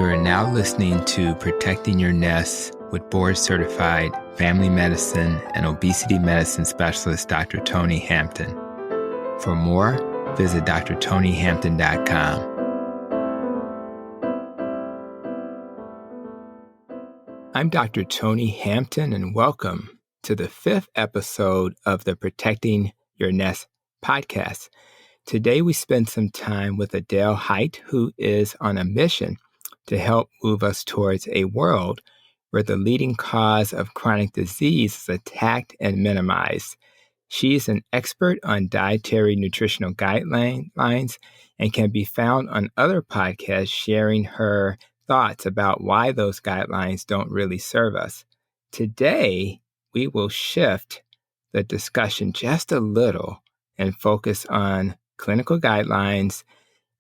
You are now listening to Protecting Your Nest with board-certified family medicine and obesity medicine specialist Dr. Tony Hampton. For more, visit drtonyhampton.com. I'm Dr. Tony Hampton, and welcome to the 5th episode of the Protecting Your Nest podcast. Today, we spend some time with Adele Hite, who is on a mission to help move us towards a world where the leading cause of chronic disease is attacked and minimized. She is an expert on dietary nutritional guidelines and can be found on other podcasts sharing her thoughts about why those guidelines don't really serve us. Today, we will shift the discussion just a little and focus on clinical guidelines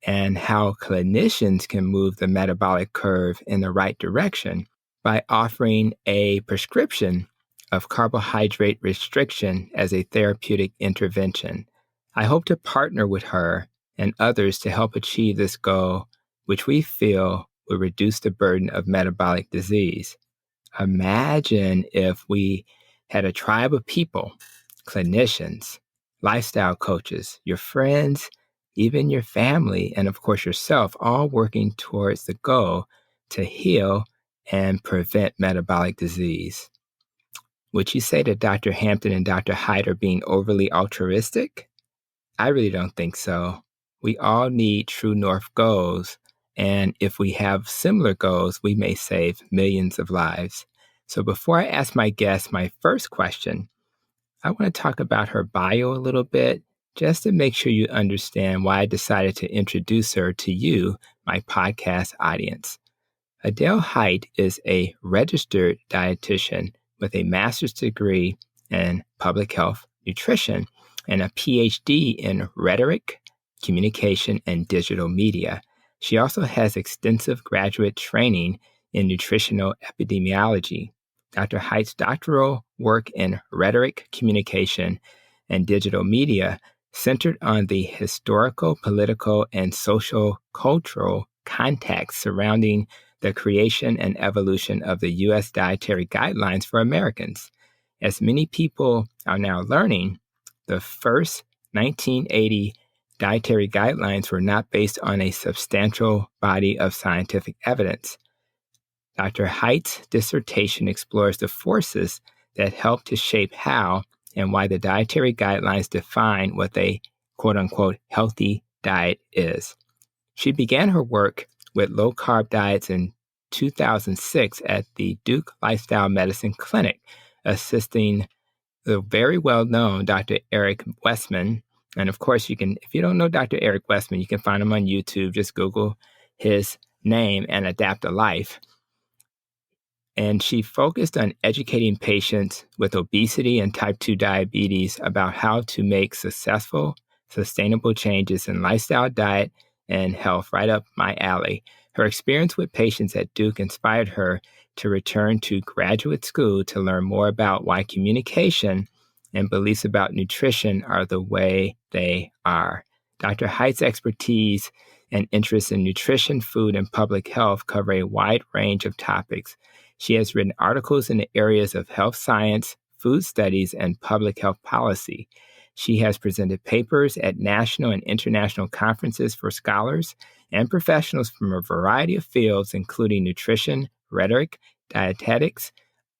and how clinicians can move the metabolic curve in the right direction by offering a prescription of carbohydrate restriction as a therapeutic intervention. I hope to partner with her and others to help achieve this goal, which we feel will reduce the burden of metabolic disease. Imagine if we had a tribe of people, clinicians, lifestyle coaches, your friends, even your family, and of course yourself, all working towards the goal to heal and prevent metabolic disease. Would you say that Dr. Hampton and Dr. Hite are being overly altruistic? I really don't think so. We all need true north goals, and if we have similar goals, we may save millions of lives. So before I ask my guest my first question, I want to talk about her bio a little bit, just to make sure you understand why I decided to introduce her to you, my podcast audience. Adele Hite is a registered dietitian with a master's degree in public health nutrition and a PhD in rhetoric, communication, and digital media. She also has extensive graduate training in nutritional epidemiology. Dr. Hite's doctoral work in rhetoric, communication, and digital media centered on the historical, political, and social cultural context surrounding the creation and evolution of the U.S. dietary guidelines for Americans. As many people are now learning, the first 1980 dietary guidelines were not based on a substantial body of scientific evidence. Dr. Hite's dissertation explores the forces that help to shape how and why the dietary guidelines define what a quote-unquote healthy diet is. She began her work with low-carb diets in 2006 at the Duke Lifestyle Medicine Clinic, assisting the very well-known Dr. Eric Westman. And of course, if you don't know Dr. Eric Westman, you can find him on YouTube. Just Google his name and Adapt a Life. And she focused on educating patients with obesity and type 2 diabetes about how to make successful, sustainable changes in lifestyle, diet, and health, right up my alley. Her experience with patients at Duke inspired her to return to graduate school to learn more about why communication and beliefs about nutrition are the way they are. Dr. Hite's expertise and interests in nutrition, food, and public health cover a wide range of topics. She has written articles in the areas of health science, food studies, and public health policy. She has presented papers at national and international conferences for scholars and professionals from a variety of fields, including nutrition, rhetoric, dietetics,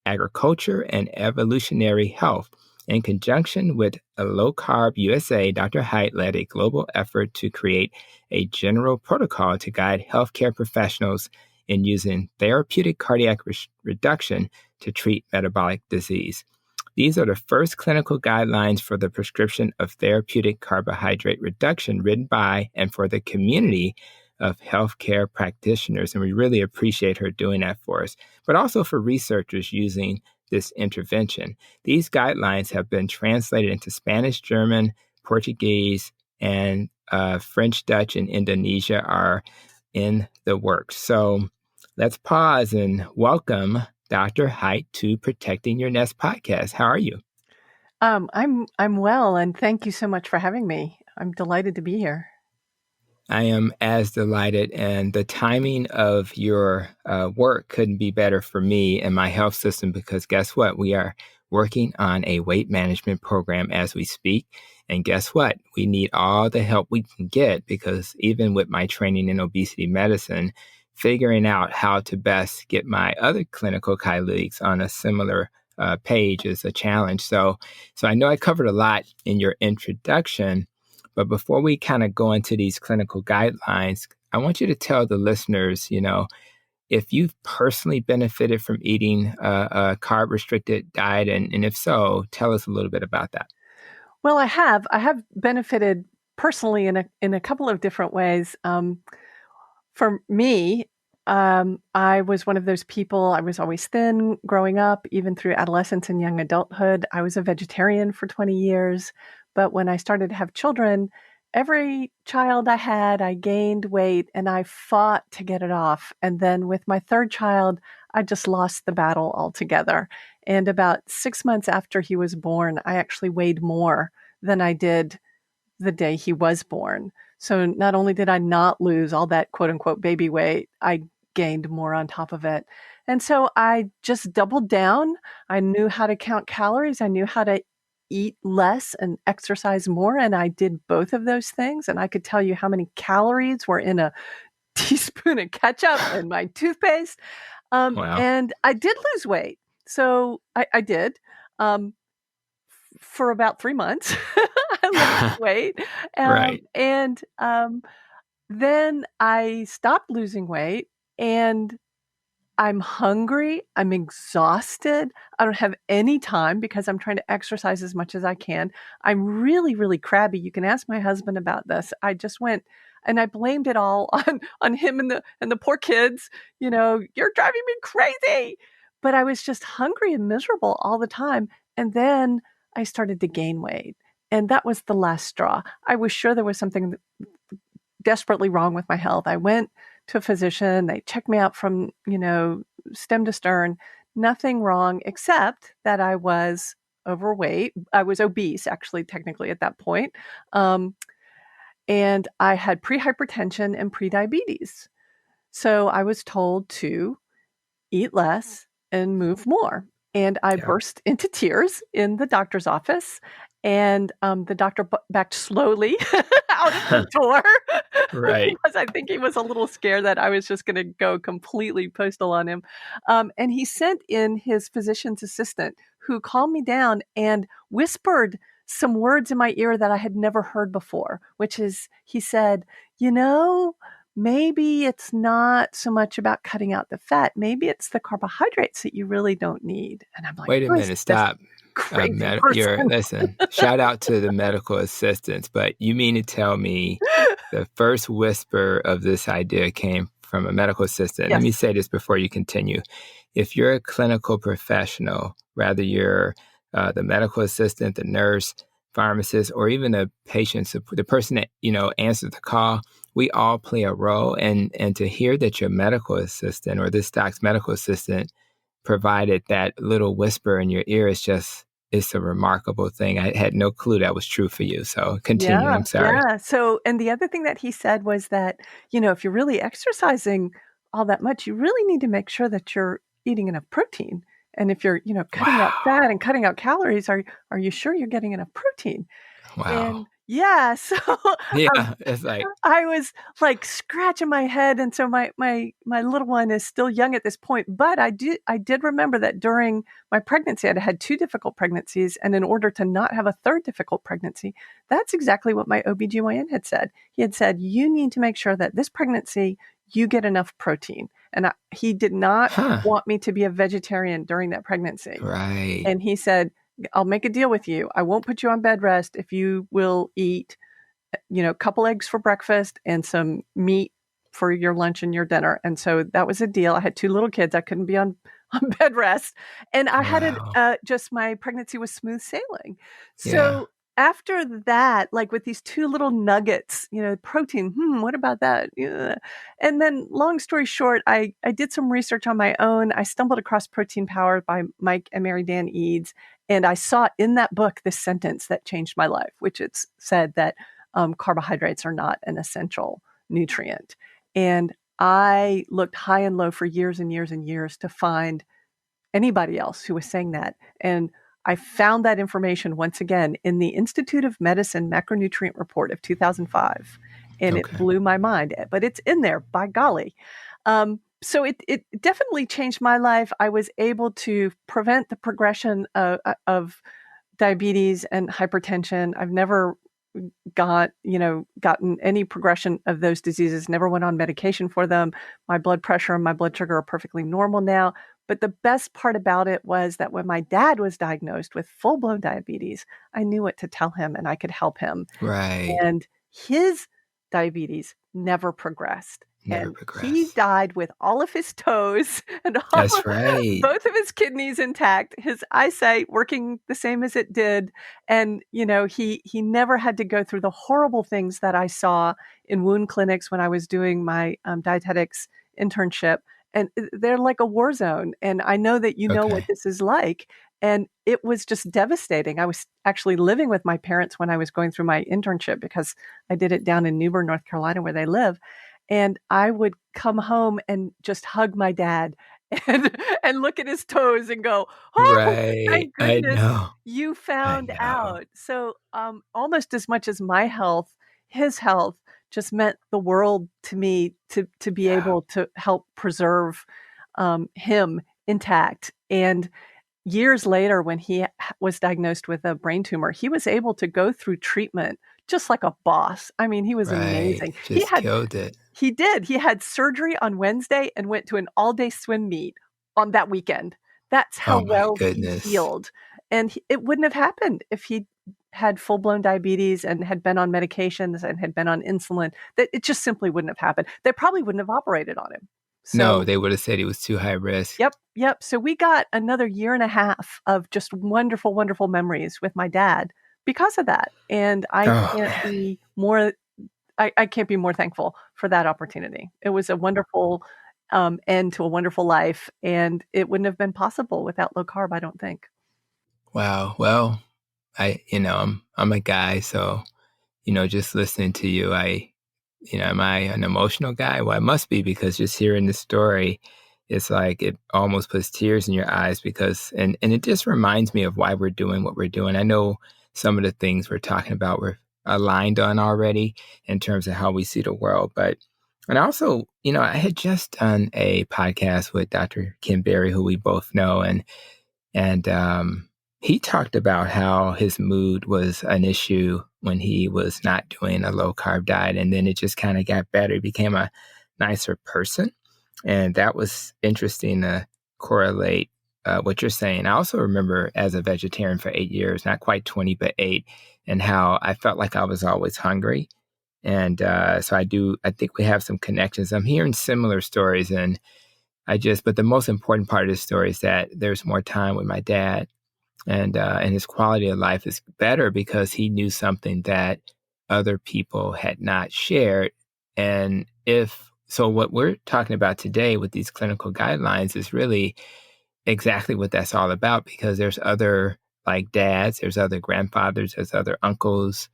agriculture, and evolutionary health. In conjunction with a Low Carb USA, Dr. Hite led a global effort to create a general protocol to guide healthcare professionals in using therapeutic cardiac reduction to treat metabolic disease. These are the first clinical guidelines for the prescription of therapeutic carbohydrate reduction written by and for the community of healthcare practitioners. And we really appreciate her doing that for us, but also for researchers using this intervention. These guidelines have been translated into Spanish, German, Portuguese, and French, Dutch, and Indonesia are in the works. So let's pause and welcome Dr. Hite to Protecting Your Nest podcast. How are you? I'm well, and thank you so much for having me. I'm delighted to be here. I am as delighted, and the timing of your work couldn't be better for me and my health system because guess what? We are working on a weight management program as we speak. And guess what? We need all the help we can get because even with my training in obesity medicine, figuring out how to best get my other clinical colleagues on a similar page is a challenge. So I know I covered a lot in your introduction. But before we kind of go into these clinical guidelines, I want you to tell the listeners, if you've personally benefited from eating a carb-restricted diet, and if so, tell us a little bit about that. Well, I have benefited personally in a couple of different ways. For me, I was one of those people. I was always thin growing up, even through adolescence and young adulthood. I was a vegetarian for 20 years. But when I started to have children, every child I had, I gained weight and I fought to get it off. And then with my third child, I just lost the battle altogether. And about 6 months after he was born, I actually weighed more than I did the day he was born. So not only did I not lose all that quote unquote baby weight, I gained more on top of it. And so I just doubled down. I knew how to count calories. I knew how to eat less and exercise more. And I did both of those things. And I could tell you how many calories were in a teaspoon of ketchup in my toothpaste. Wow. And I did lose weight. So I did. For about 3 months. I lost weight. Right. Then I stopped losing weight and I'm hungry. I'm exhausted. I don't have any time because I'm trying to exercise as much as I can. I'm really, really crabby. You can ask my husband about this. I just went and I blamed it all on him and the poor kids. You're driving me crazy. But I was just hungry and miserable all the time. And then I started to gain weight. And that was the last straw. I was sure there was something desperately wrong with my health. I went to a physician. They checked me out from, stem to stern. Nothing wrong except that I was overweight. I was obese, actually, technically at that point. And I had pre-hypertension and pre-diabetes. So I was told to eat less and move more. And I burst into tears in the doctor's office. And the doctor backed slowly out of the door Right. because I think he was a little scared that I was just going to go completely postal on him. And he sent in his physician's assistant who calmed me down and whispered some words in my ear that I had never heard before, which is, he said, maybe it's not so much about cutting out the fat. Maybe it's the carbohydrates that you really don't need. And I'm like, wait a minute, stop. Crazy person. Listen, shout out to the medical assistants, but you mean to tell me the first whisper of this idea came from a medical assistant? Yes. Let me say this before you continue. If you're a clinical professional, whether you're the medical assistant, the nurse, pharmacist, or even the patient, the person that, answers the call, we all play a role. And to hear that your medical assistant or this doc's medical assistant provided that little whisper in your ear it's a remarkable thing. I had no clue that was true for you. So continue. I'm sorry. Yeah. So, and the other thing that he said was that, if you're really exercising all that much, you really need to make sure that you're eating enough protein. And if you're, cutting out fat and cutting out calories, are you sure you're getting enough protein? Wow. And so it's like I was like scratching my head, and so my little one is still young at this point. But I did remember that during my pregnancy, I'd had 2 difficult pregnancies, and in order to not have a third difficult pregnancy, that's exactly what my OBGYN had said. He had said, you need to make sure that this pregnancy you get enough protein, and he did not want me to be a vegetarian during that pregnancy. Right. And he said, I'll make a deal with you. I won't put you on bed rest if you will eat, a couple eggs for breakfast and some meat for your lunch and your dinner. And so that was a deal. I had 2 little kids. I couldn't be on bed rest. And I had it, just my pregnancy was smooth sailing. So after that, like with these 2 little nuggets, protein, what about that? Yeah. And then long story short, I did some research on my own. I stumbled across Protein Power by Mike and Mary Dan Eads. And I saw in that book this sentence that changed my life, which it said that carbohydrates are not an essential nutrient. And I looked high and low for years and years and years to find anybody else who was saying that. And I found that information once again in the Institute of Medicine Macronutrient Report of 2005. And it Okay. blew my mind, but it's in there, by golly. So it definitely changed my life. I was able to prevent the progression of diabetes and hypertension. I've never gotten any progression of those diseases, never went on medication for them. My blood pressure and my blood sugar are perfectly normal now. But the best part about it was that when my dad was diagnosed with full-blown diabetes, I knew what to tell him and I could help him. Right. And his diabetes never progressed. Never And he progress. died with all of his toes and That's right. both of his kidneys intact, his eyesight working the same as it did. And, he never had to go through the horrible things that I saw in wound clinics when I was doing my dietetics internship. And they're like a war zone. And I know that you know what Okay. this is like. And it was just devastating. I was actually living with my parents when I was going through my internship because I did it down in Newbern, North Carolina, where they live. And I would come home and just hug my dad and look at his toes and go, "Oh, Right. thank I goodness know. you I found know. out." So, almost as much as my health, his health just meant the world to me to be Yeah. able to help preserve him intact. And years later, when he was diagnosed with a brain tumor, he was able to go through treatment just like a boss. I mean, he was Right. amazing. Just killed it. He did. He had surgery on Wednesday and went to an all-day swim meet on that weekend. That's how Oh my well he goodness. healed. And it wouldn't have happened if he had full-blown diabetes and had been on medications and had been on insulin. That it just simply wouldn't have happened. They probably wouldn't have operated on him. No, So, they would have said he was too high risk. yep, yep. So we got another year and a half of just wonderful, wonderful memories with my dad because of that. And Oh man. I can't be more thankful for that opportunity. It was a wonderful end to a wonderful life, and it wouldn't have been possible without low carb, I don't think. Wow. Well, I'm a guy, so just listening to you, am I an emotional guy? Well, I must be because just hearing the story, it's like it almost puts tears in your eyes because, and it just reminds me of why we're doing what we're doing. I know some of the things we're talking about we're aligned on already in terms of how we see the world, and also, I had just done a podcast with Dr. Kim Berry, who we both know, and he talked about how his mood was an issue when he was not doing a low carb diet. And then it just kind of got better. He became a nicer person. And that was interesting to correlate what you're saying. I also remember as a vegetarian for 8 years, not quite 20, but 8, and how I felt like I was always hungry. And so I think we have some connections. I'm hearing similar stories. But the most important part of this story is that there's more time with my dad, and his quality of life is better because he knew something that other people had not shared. And if so, what we're talking about today with these clinical guidelines is really exactly what that's all about because there's other like dads, there's other grandfathers, there's other uncles,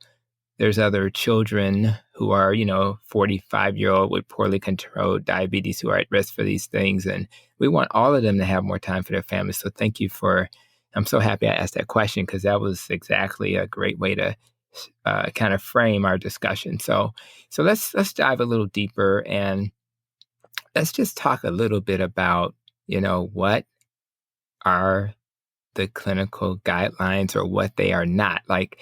there's other children who are, 45-year-old with poorly controlled diabetes who are at risk for these things. And we want all of them to have more time for their families. So thank you I'm so happy I asked that question because that was exactly a great way to kind of frame our discussion. So let's dive a little deeper and let's just talk a little bit about, what are the clinical guidelines or what they are not. Like,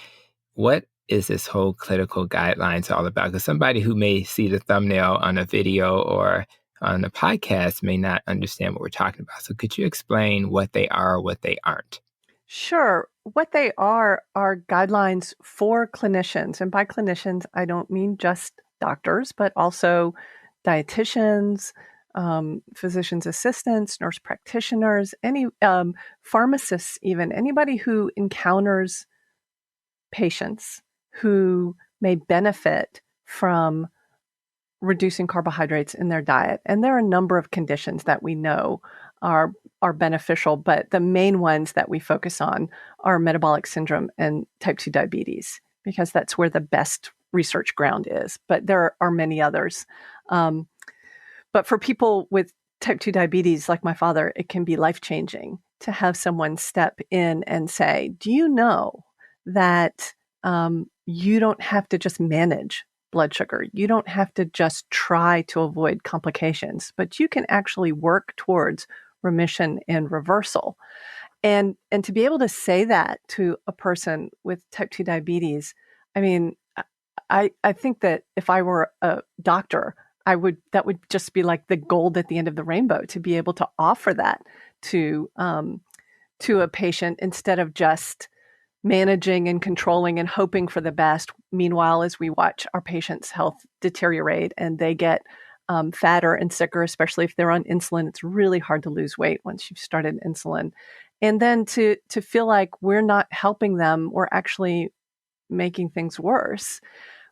what is this whole clinical guidelines all about? Because somebody who may see the thumbnail on a video or on a podcast may not understand what we're talking about. So could you explain what they are or what they aren't? Sure. What they are guidelines for clinicians. And by clinicians, I don't mean just doctors, but also dietitians, physician's assistants, nurse practitioners, any pharmacists, even anybody who encounters patients who may benefit from reducing carbohydrates in their diet. And there are a number of conditions that we know are beneficial, but the main ones that we focus on are metabolic syndrome and type 2 diabetes, because that's where the best research ground is, but there are many others. But for people with type 2 diabetes, like my father, it can be life-changing to have someone step in and say, do you know that you don't have to just manage blood sugar? You don't have to just try to avoid complications, but you can actually work towards remission and reversal. And to be able to say that to a person with type 2 diabetes, I mean, I think that if I were a doctor, that would just be like the gold at the end of the rainbow to be able to offer that to a patient instead of just managing and controlling and hoping for the best. Meanwhile, as we watch our patients' health deteriorate and they get fatter and sicker, especially if they're on insulin, it's really hard to lose weight once you've started insulin. And then to feel like we're not helping them, we're actually making things worse.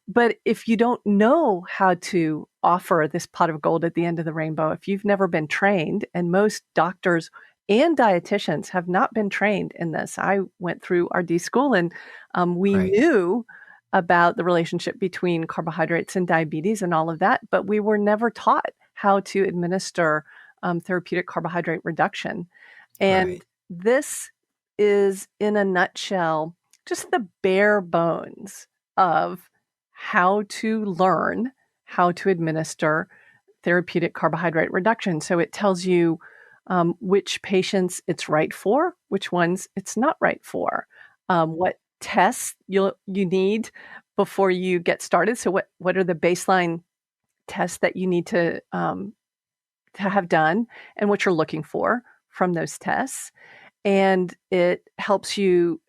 But if you don't know how to offer this pot of gold at the end of the rainbow, if you've never been trained, and most doctors and dietitians have not been trained in this. I went through RD school and we knew about the relationship between carbohydrates and diabetes and all of that, but we were never taught how to administer therapeutic carbohydrate reduction. And this is, in a nutshell, just the bare bones of how to learn how to administer therapeutic carbohydrate reduction. So it tells you which patients it's right for, which ones it's not right for, what tests you need before you get started. So what are the baseline tests that you need to have done and what you're looking for from those tests. And it tells you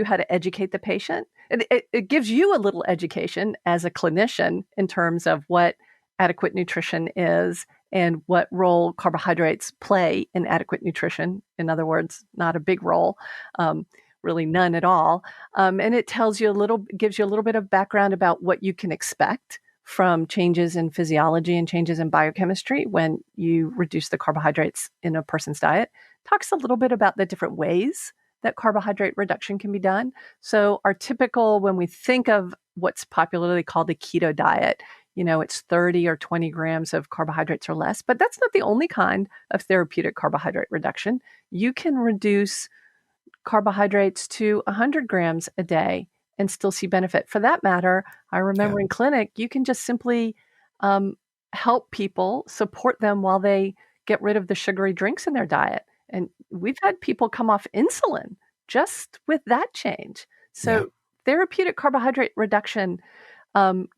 how to educate the patient. It gives you a little education as a clinician in terms of what adequate nutrition is and what role carbohydrates play in adequate nutrition. In other words, not a big role, really none at all. And it gives you a little bit of background about what you can expect from changes in physiology and changes in biochemistry when you reduce the carbohydrates in a person's diet. Talks a little bit about the different ways that carbohydrate reduction can be done. So our typical, when we think of what's popularly called the keto diet, it's 30 or 20 grams of carbohydrates or less, but that's not the only kind of therapeutic carbohydrate reduction. You can reduce carbohydrates to 100 grams a day and still see benefit. For that matter, I remember in clinic, you can just simply help people, support them while they get rid of the sugary drinks in their diet. And we've had people come off insulin just with that change. So therapeutic carbohydrate reduction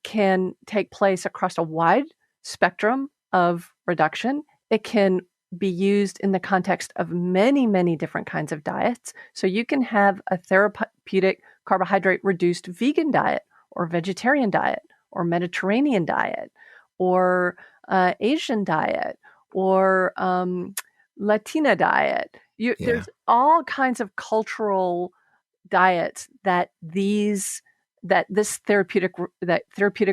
can take place across a wide spectrum of reduction. It can be used in the context of many, many different kinds of diets. So you can have a therapeutic carbohydrate reduced vegan diet or vegetarian diet or Mediterranean diet or Asian diet or Latina diet. There's all kinds of cultural diets that this therapeutic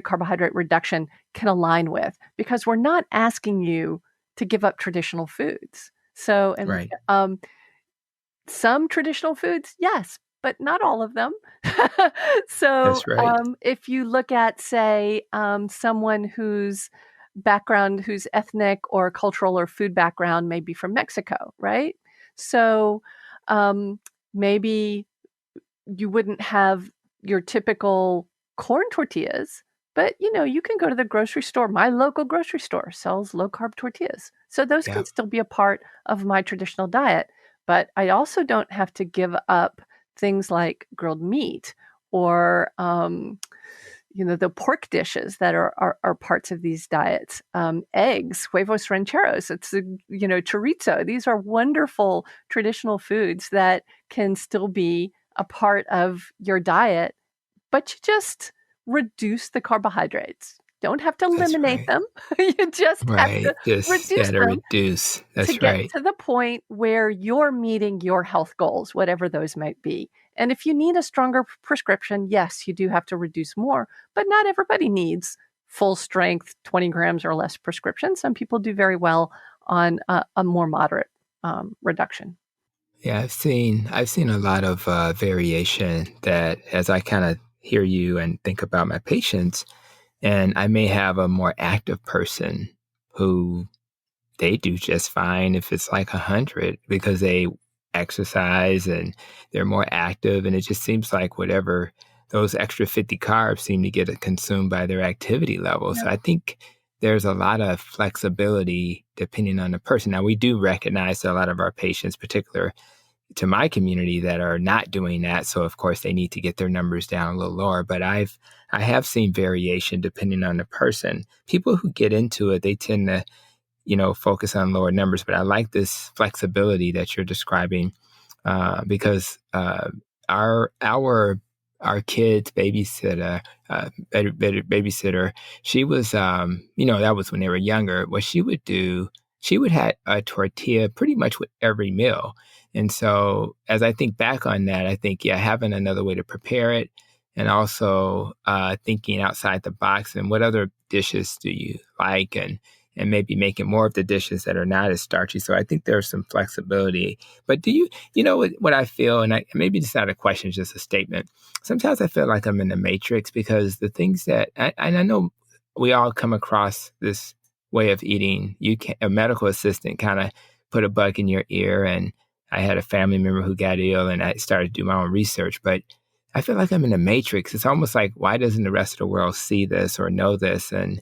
carbohydrate reduction can align with, because we're not asking you to give up traditional foods. So, some traditional foods, yes, but not all of them. So, if you look at, say, someone whose ethnic or cultural or food background may be from Mexico, right? So, maybe you wouldn't have your typical corn tortillas, but you can go to the grocery store. My local grocery store sells low carb tortillas. So those can still be a part of my traditional diet. But I also don't have to give up things like grilled meat or the pork dishes that are parts of these diets. Eggs, huevos rancheros, it's chorizo. These are wonderful traditional foods that can still be a part of your diet, but you just reduce the carbohydrates. Don't have to eliminate them. You just have to reduce them to get to the point where you're meeting your health goals, whatever those might be. And if you need a stronger prescription, yes, you do have to reduce more, but not everybody needs full strength 20 grams or less prescription. Some people do very well on a more moderate reduction. Yeah, I've seen a lot of variation that, as I kind of hear you and think about my patients, and I may have a more active person who they do just fine if it's like 100 because they exercise and they're more active. And it just seems like whatever those extra 50 carbs seem to get consumed by their activity level. So I think there's a lot of flexibility depending on the person. Now, we do recognize that a lot of our patients, particular to my community, that are not doing that. So of course they need to get their numbers down a little lower. But I have seen variation depending on the person. People who get into it, they tend to focus on lower numbers. But I like this flexibility that you're describing because our kids' babysitter, babysitter, she was, that was when they were younger. What she would do, she would have a tortilla pretty much with every meal. And so as I think back on that, I think, having another way to prepare it, and also thinking outside the box and what other dishes do you like, and maybe making more of the dishes that are not as starchy. So I think there's some flexibility. But do you know what I feel, and maybe it's not a question, it's just a statement. Sometimes I feel like I'm in the matrix because the things that, and I know we all come across this way of eating. A medical assistant kind of put a bug in your ear, and I had a family member who got ill, and I started to do my own research. But I feel like I'm in the matrix. It's almost like, why doesn't the rest of the world see this or know this? And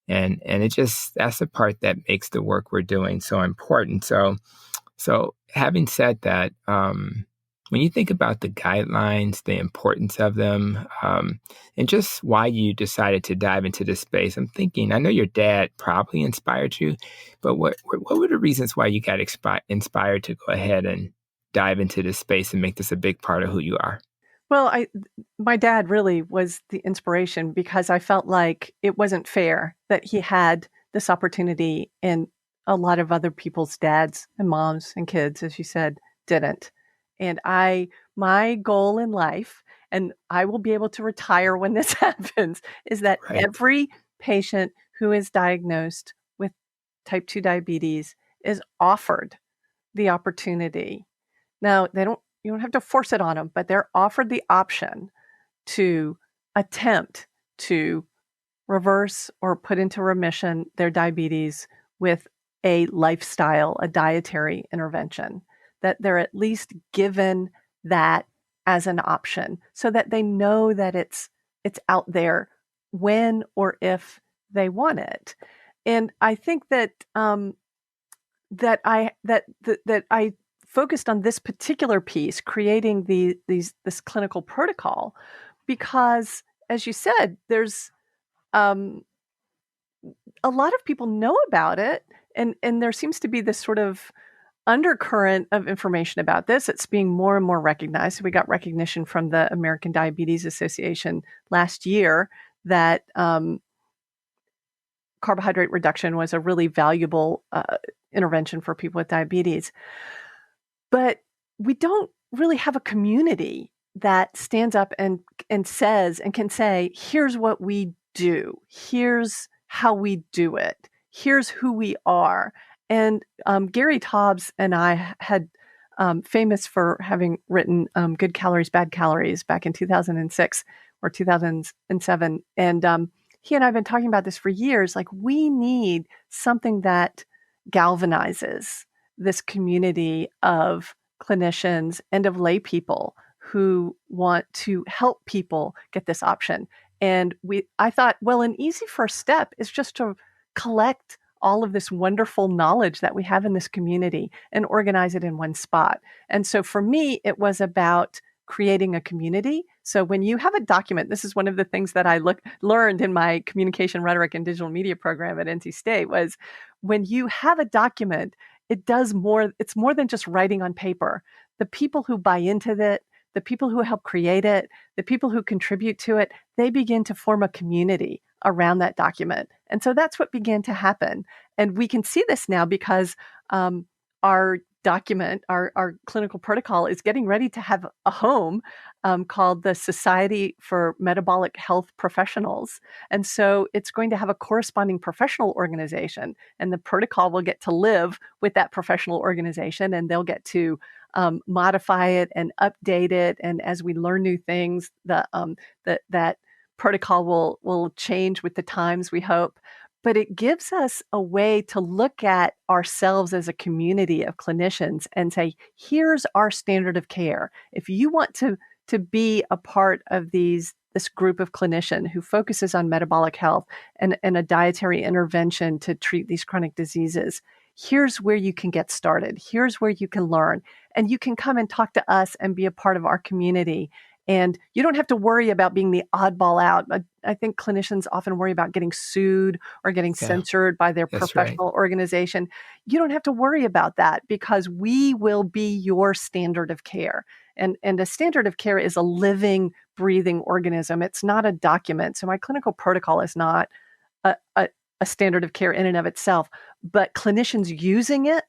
it just, that's the part that makes the work we're doing so important. So having said that, when you think about the guidelines, the importance of them, and just why you decided to dive into this space, I'm thinking, I know your dad probably inspired you, but what were the reasons why you got inspired to go ahead and dive into this space and make this a big part of who you are? Well, my dad really was the inspiration because I felt like it wasn't fair that he had this opportunity and a lot of other people's dads and moms and kids, as you said, didn't. And my goal in life, and I will be able to retire when this happens, is that Right. every patient who is diagnosed with type 2 diabetes is offered the opportunity. Now, you don't have to force it on them, but they're offered the option to attempt to reverse or put into remission their diabetes with a lifestyle, a dietary intervention, that they're at least given that as an option so that they know that it's out there when or if they want it. And I think that that I focused on this particular piece, creating this clinical protocol, because, as you said, there's a lot of people know about it, and there seems to be this sort of undercurrent of information about this. It's being more and more recognized. We got recognition from the American Diabetes Association last year that carbohydrate reduction was a really valuable intervention for people with diabetes. But we don't really have a community that stands up and says and can say, here's what we do. Here's how we do it. Here's who we are. And Gary Taubes and I had famous for having written Good Calories, Bad Calories back in 2006 or 2007. And he and I have been talking about this for years. Like, we need something that galvanizes this community of clinicians and of lay people who want to help people get this option. And I thought, well, an easy first step is just to collect all of this wonderful knowledge that we have in this community and organize it in one spot. And so for me, it was about creating a community. So when you have a document, this is one of the things that I learned in my communication rhetoric and digital media program at NC State, was when you have a document, it's more than just writing on paper. The people who buy into it, the people who help create it, the people who contribute to it, they begin to form a community around that document. And so that's what began to happen. And we can see this now because our document, our clinical protocol, is getting ready to have a home called the Society for Metabolic Health Professionals. And so it's going to have a corresponding professional organization, and the protocol will get to live with that professional organization, and they'll get to modify it and update it. And as we learn new things, that protocol will change with the times, we hope. But it gives us a way to look at ourselves as a community of clinicians and say, here's our standard of care. If you want to be a part of this group of clinician who focuses on metabolic health and a dietary intervention to treat these chronic diseases, here's where you can get started. Here's where you can learn. And you can come and talk to us and be a part of our community. And you don't have to worry about being the oddball out. I think clinicians often worry about getting sued or getting censored by their professional organization. You don't have to worry about that because we will be your standard of care. And a standard of care is a living, breathing organism. It's not a document. So my clinical protocol is not a standard of care in and of itself, but clinicians using it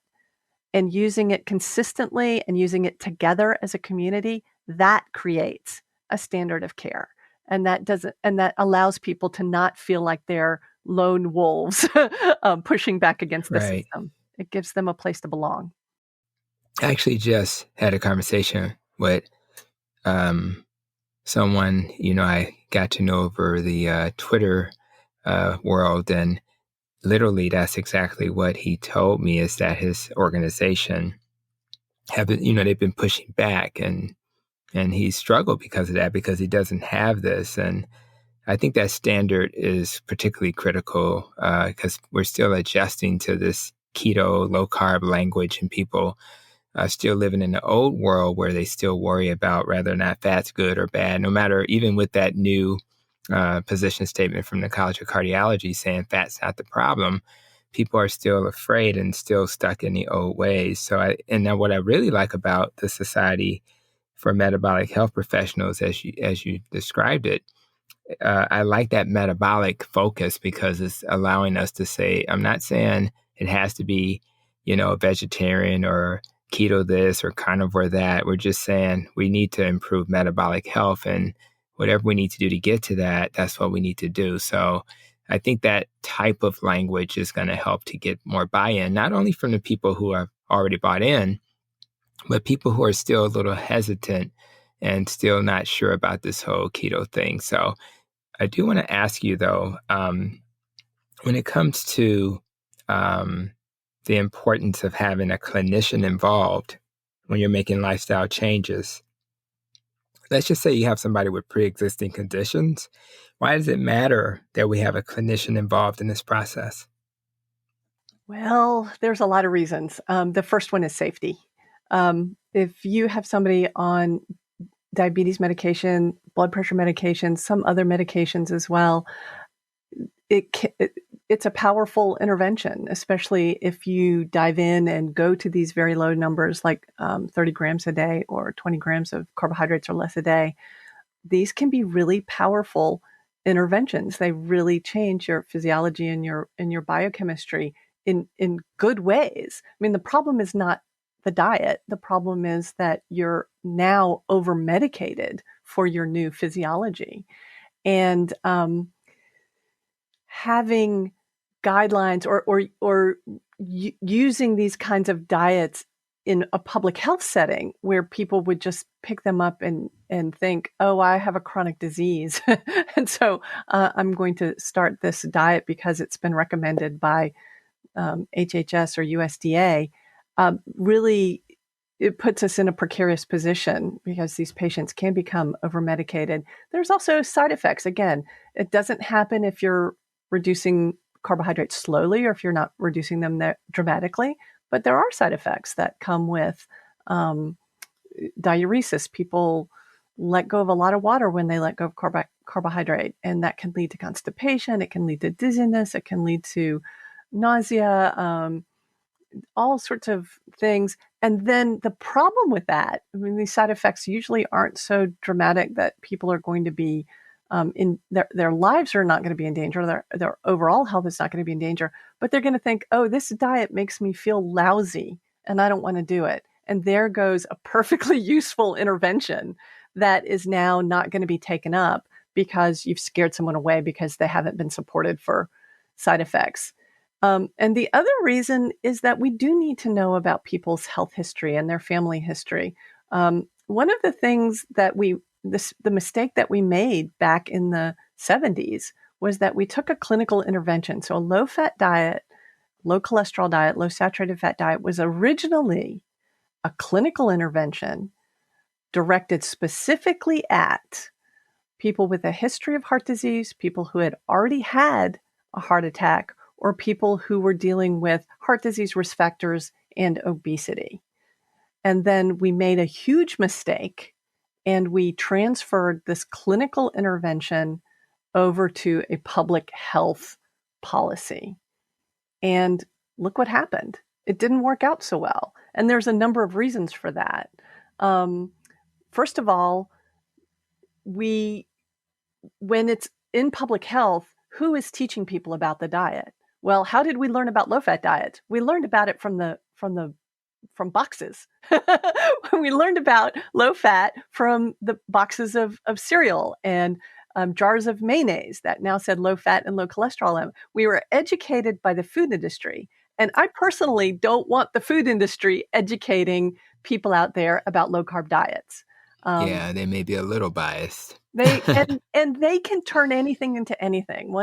and using it consistently and using it together as a community, that creates a standard of care. And that allows people to not feel like they're lone wolves pushing back against the system. It gives them a place to belong. I actually just had a conversation with someone, I got to know over the Twitter world, and literally that's exactly what he told me, is that his organization have been, they've been pushing back, and he struggled because of that, because he doesn't have this. And I think that standard is particularly critical because we're still adjusting to this keto, low carb language, and people still living in the old world where they still worry about whether or not fat's good or bad, no matter, even with that new position statement from the College of Cardiology saying fat's not the problem, people are still afraid and still stuck in the old ways. So now what I really like about the Society for Metabolic Health Professionals, as you described it, I like that metabolic focus, because it's allowing us to say, I'm not saying it has to be, a vegetarian or keto this or carnivore that. We're just saying we need to improve metabolic health, and whatever we need to do to get to that, that's what we need to do. So I think that type of language is going to help to get more buy-in, not only from the people who have already bought in, but people who are still a little hesitant and still not sure about this whole keto thing. So I do want to ask you, though, when it comes to the importance of having a clinician involved when you're making lifestyle changes, let's just say you have somebody with pre-existing conditions. Why does it matter that we have a clinician involved in this process? Well, there's a lot of reasons. The first one is safety. If you have somebody on diabetes medication, blood pressure medication, some other medications as well, it's a powerful intervention, especially if you dive in and go to these very low numbers, like 30 grams a day or 20 grams of carbohydrates or less a day. These can be really powerful interventions. They really change your physiology and your biochemistry in good ways. I mean, the problem is not the diet. The problem is that you're now over medicated for your new physiology. And having guidelines or using these kinds of diets in a public health setting where people would just pick them up and think, oh, I have a chronic disease. And so I'm going to start this diet because it's been recommended by HHS or USDA, really, it puts us in a precarious position because these patients can become over-medicated. There's also side effects. Again, it doesn't happen if you're reducing carbohydrates slowly or if you're not reducing them dramatically, but there are side effects that come with diuresis. People let go of a lot of water when they let go of carbohydrate, and that can lead to constipation. It can lead to dizziness. It can lead to nausea, all sorts of things. And then the problem with that, I mean, these side effects usually aren't so dramatic that people are going to be in their lives are not going to be in danger. Their overall health is not going to be in danger, but they're going to think, oh, this diet makes me feel lousy and I don't want to do it. And there goes a perfectly useful intervention that is now not going to be taken up because you've scared someone away because they haven't been supported for side effects. And the other reason is that we do need to know about people's health history and their family history. One of the things that the mistake that we made back in the 70s was that we took a clinical intervention. So a low-fat diet, low cholesterol diet, low saturated fat diet was originally a clinical intervention directed specifically at people with a history of heart disease, people who had already had a heart attack, or people who were dealing with heart disease risk factors and obesity. And then we made a huge mistake and we transferred this clinical intervention over to a public health policy. And look what happened. It didn't work out so well. And there's a number of reasons for that. First of all, when it's in public health, who is teaching people about the diet? Well, how did we learn about low-fat diets? We learned about it from boxes. We learned about low fat from the boxes of cereal and jars of mayonnaise that now said low fat and low cholesterol. We were educated by the food industry. And I personally don't want the food industry educating people out there about low carb diets. Yeah, they may be a little biased. They they can turn anything into anything.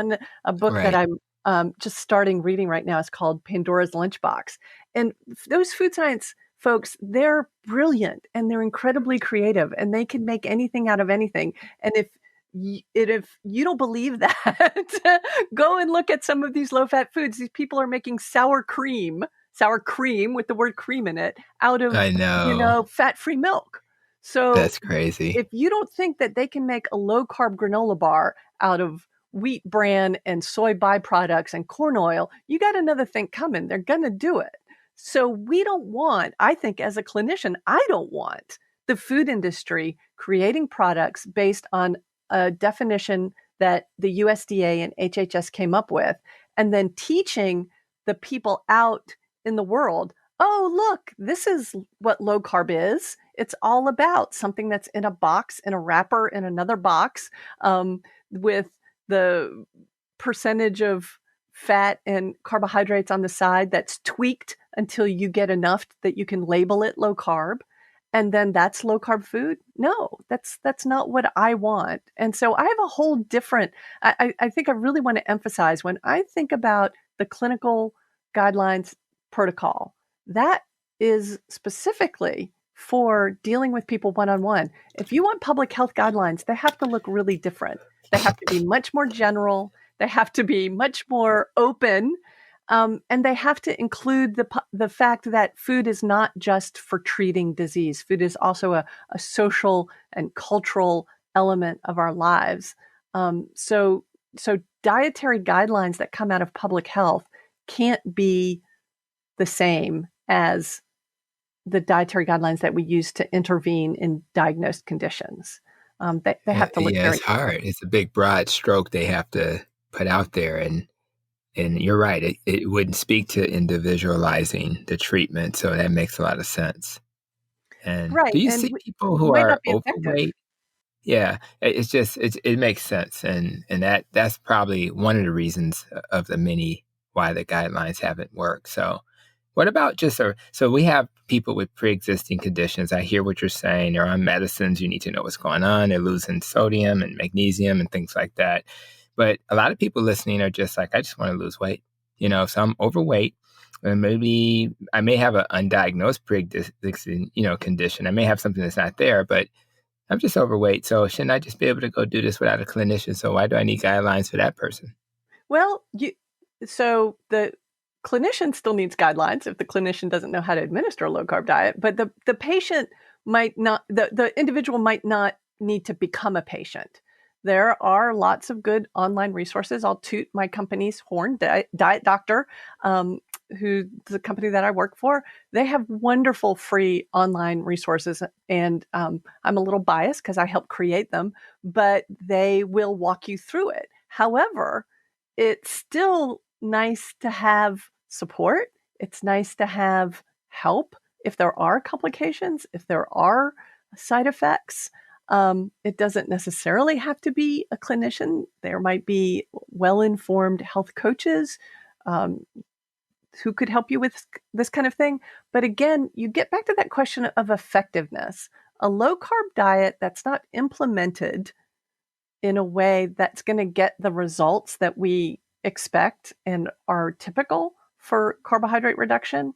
A book that Right. I'm just starting reading right now is called Pandora's Lunchbox. And those food science folks, they're brilliant and they're incredibly creative and they can make anything out of anything. And if you don't believe that, go and look at some of these low-fat foods. These people are making sour cream with the word cream in it, out of, I know. fat-free milk. So That's crazy. if you don't think that they can make a low-carb granola bar out of wheat bran and soy byproducts and corn oil, you got another thing coming. They're going to do it. So we don't want, I think as a clinician, I don't want the food industry creating products based on a definition that the USDA and HHS came up with, and then teaching the people out in the world, oh, look, this is what low carb is. It's all about something that's in a box, in a wrapper, in another box, with the percentage of fat and carbohydrates on the side that's tweaked until you get enough that you can label it low carb. And then that's low carb food. No, that's not what I want. And so I have a whole different, I think I really want to emphasize when I think about the clinical guidelines protocol, that is specifically for dealing with people one-on-one. If you want public health guidelines, they have to look really different. They have to be much more general. They have to be much more open. And they have to include the fact that food is not just for treating disease. Food is also a social and cultural element of our lives. So dietary guidelines that come out of public health can't be the same as the dietary guidelines that we use to intervene in diagnosed conditions. They have to look Yeah, very it's hard. different. It's a big, broad stroke they have to put out there. And you're right. It wouldn't speak to individualizing the treatment. So that makes a lot of sense. And do Right, you and see people who might are not be effective. overweight? Yeah, it makes sense, and that's probably one of the reasons of the many why the guidelines haven't worked. So, what about so we have people with pre-existing conditions. I hear what you're saying. They're on medicines. You need to know what's going on. They're losing sodium and magnesium and things like that. But a lot of people listening are just like, I just want to lose weight. So I'm overweight. And maybe I may have an undiagnosed pre-existing, condition. I may have something that's not there, but I'm just overweight, so shouldn't I just be able to go do this without a clinician? So why do I need guidelines for that person? Well, so the clinician still needs guidelines if the clinician doesn't know how to administer a low carb diet, but the patient might not, the individual might not need to become a patient. There are lots of good online resources. I'll toot my company's horn, Diet Doctor, who the company that I work for. They have wonderful free online resources, and I'm a little biased because I helped create them, but they will walk you through it. However, it's still nice to have support. It's nice to have help if there are complications, if there are side effects. It doesn't necessarily have to be a clinician. There might be well-informed health coaches. who could help you with this kind of thing. But again, you get back to that question of effectiveness. A low carb diet that's not implemented in a way that's going to get the results that we expect and are typical for carbohydrate reduction,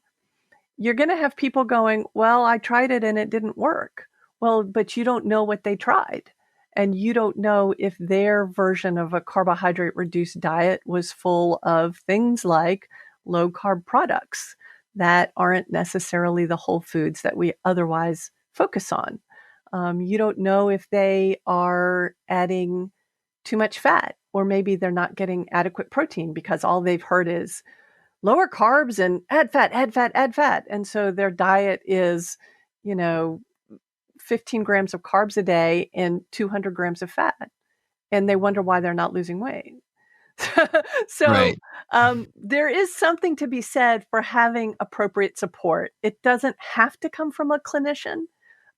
you're going to have people going, well, I tried it and it didn't work. Well, but you don't know what they tried. And you don't know if their version of a carbohydrate reduced diet was full of things like low carb products that aren't necessarily the whole foods that we otherwise focus on. You don't know if they are adding too much fat, or maybe they're not getting adequate protein because all they've heard is lower carbs and add fat, add fat, add fat. And so their diet is, 15 grams of carbs a day and 200 grams of fat. And they wonder why they're not losing weight. So Right. there is something to be said for having appropriate support. It doesn't have to come from a clinician,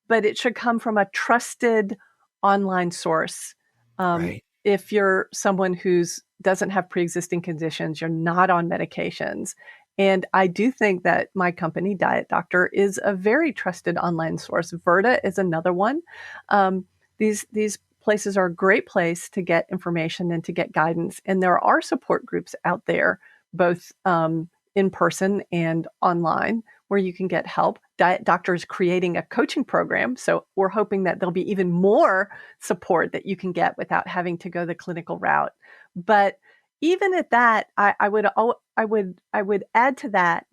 but it should come from a trusted online source. Right. If you're someone who doesn't have pre-existing conditions, you're not on medications. And I do think that my company, Diet Doctor, is a very trusted online source. Verta is another one. These places are a great place to get information and to get guidance. And there are support groups out there, both in person and online, where you can get help. Diet Doctor is creating a coaching program. So we're hoping that there'll be even more support that you can get without having to go the clinical route. But even at that, I would add to that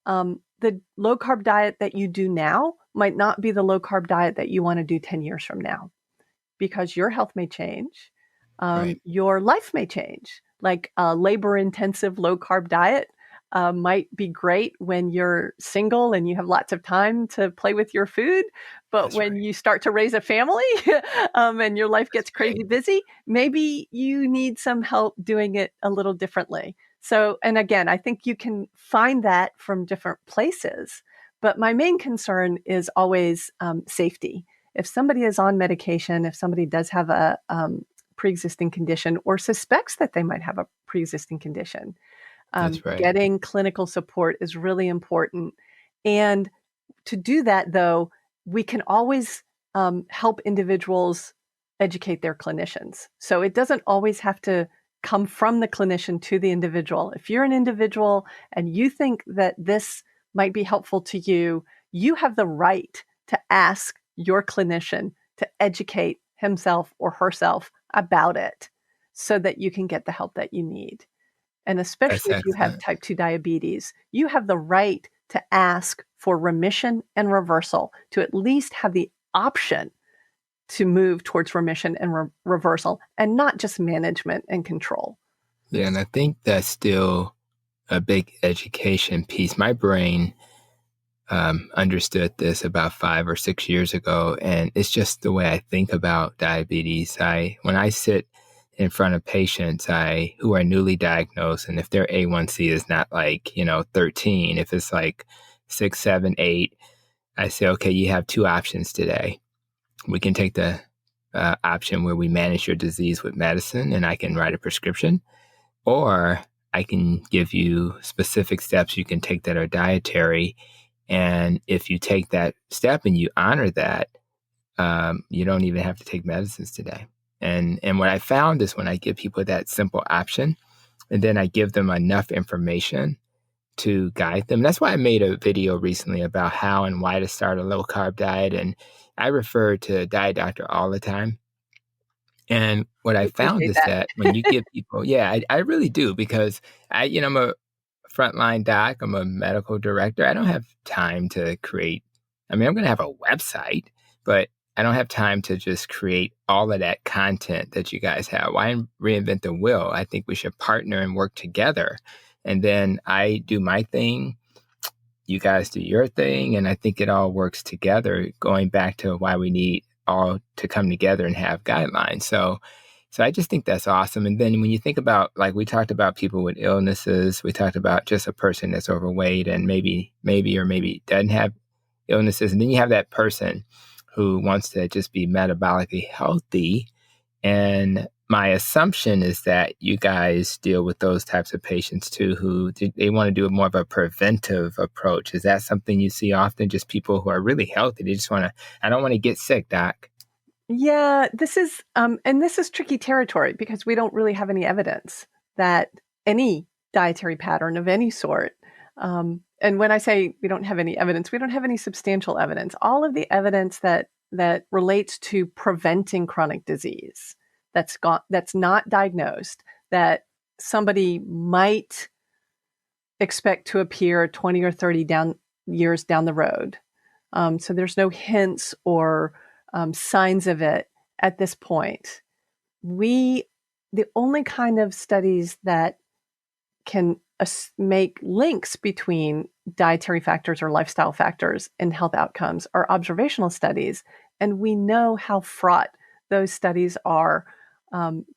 the low carb diet that you do now might not be the low carb diet that you want to do 10 years from now, because your health may change, Right. your life may change. Like a labor intensive low carb diet might be great when you're single and you have lots of time to play with your food. But That's when right. you start to raise a family and your life gets That's right. crazy busy, maybe you need some help doing it a little differently. So, and again, I think you can find that from different places. But my main concern is always safety. If somebody is on medication, if somebody does have a pre-existing condition or suspects that they might have a pre-existing condition, That's right. getting clinical support is really important. And to do that, though, we can always help individuals educate their clinicians. So it doesn't always have to come from the clinician to the individual. If you're an individual and you think that this might be helpful to you, you have the right to ask your clinician to educate himself or herself about it so that you can get the help that you need. And That's especially if you have excellent. type 2 diabetes, you have the right to ask for remission and reversal, to at least have the option to move towards remission and reversal, and not just management and control. Yeah, and I think that's still a big education piece. My brain understood this about 5 or 6 years ago, and it's just the way I think about diabetes. When I sit in front of patients who are newly diagnosed, and if their A1C is not 13, if it's like 6, 7, 8, I say, okay, you have two options today. We can take the option where we manage your disease with medicine, and I can write a prescription, or I can give you specific steps you can take that are dietary. And if you take that step and you honor that, you don't even have to take medicines today. And what I found is when I give people that simple option, and then I give them enough information to guide them. That's why I made a video recently about how and why to start a low carb diet. And I refer to Diet Doctor all the time. And what I I found appreciate is that. that when you give people, yeah, I really do, because I'm a frontline doc, I'm a medical director. I don't have time to create. I'm going to have a website, but I don't have time to just create all of that content that you guys have. Why reinvent the wheel? I think we should partner and work together. And then I do my thing, you guys do your thing, and I think it all works together, going back to why we need all to come together and have guidelines. So I just think that's awesome. And then when you think about, like we talked about people with illnesses, we talked about just a person that's overweight and maybe doesn't have illnesses. And then you have that person who wants to just be metabolically healthy. And my assumption is that you guys deal with those types of patients too, who they want to do more of a preventive approach. Is that something you see often? Just people who are really healthy. They just want to, I don't want to get sick, doc. Yeah, this is tricky territory because we don't really have any evidence that any dietary pattern of any sort, and when I say we don't have any evidence, we don't have any substantial evidence. All of the evidence that relates to preventing chronic disease that's not diagnosed, that somebody might expect to appear 20 or 30 years down the road. So there's no hints or signs of it at this point. The only kind of studies that can make links between dietary factors or lifestyle factors and health outcomes are observational studies, and we know how fraught those studies are.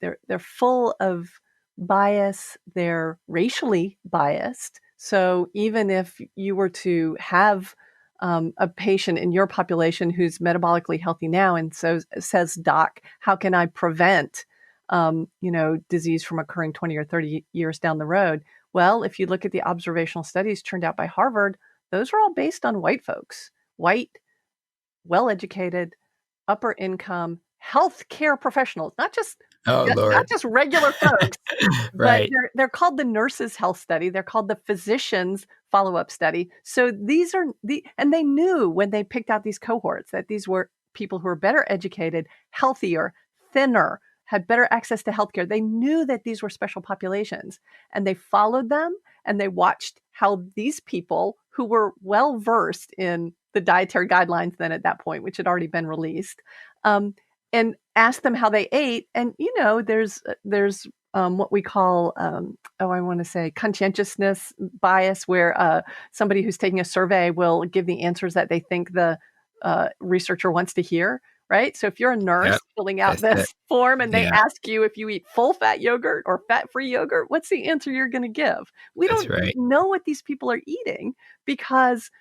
They're full of bias. They're racially biased. So even if you were to have a patient in your population who's metabolically healthy now and so says, "Doc, how can I prevent disease from occurring 20 or 30 years down the road?" Well, if you look at the observational studies turned out by Harvard, those are all based on white folks, white, well-educated, upper income healthcare professionals, not just Oh, not Lord. just regular folks, but Right. they're called the nurses' health study. They're called the physicians' follow-up study. So these are and they knew when they picked out these cohorts that these were people who were better educated, healthier, thinner, had better access to healthcare. They knew that these were special populations, and they followed them and they watched how these people who were well versed in the dietary guidelines then at that point, which had already been released, and asked them how they ate. And there's what we call I want to say conscientiousness bias, where somebody who's taking a survey will give the answers that they think the researcher wants to hear. Right. So if you're a nurse Yep. filling out That's it. this form and they Yeah, ask you if you eat full fat yogurt or fat free yogurt, what's the answer you're going to give? We that's don't right. know what these people are eating because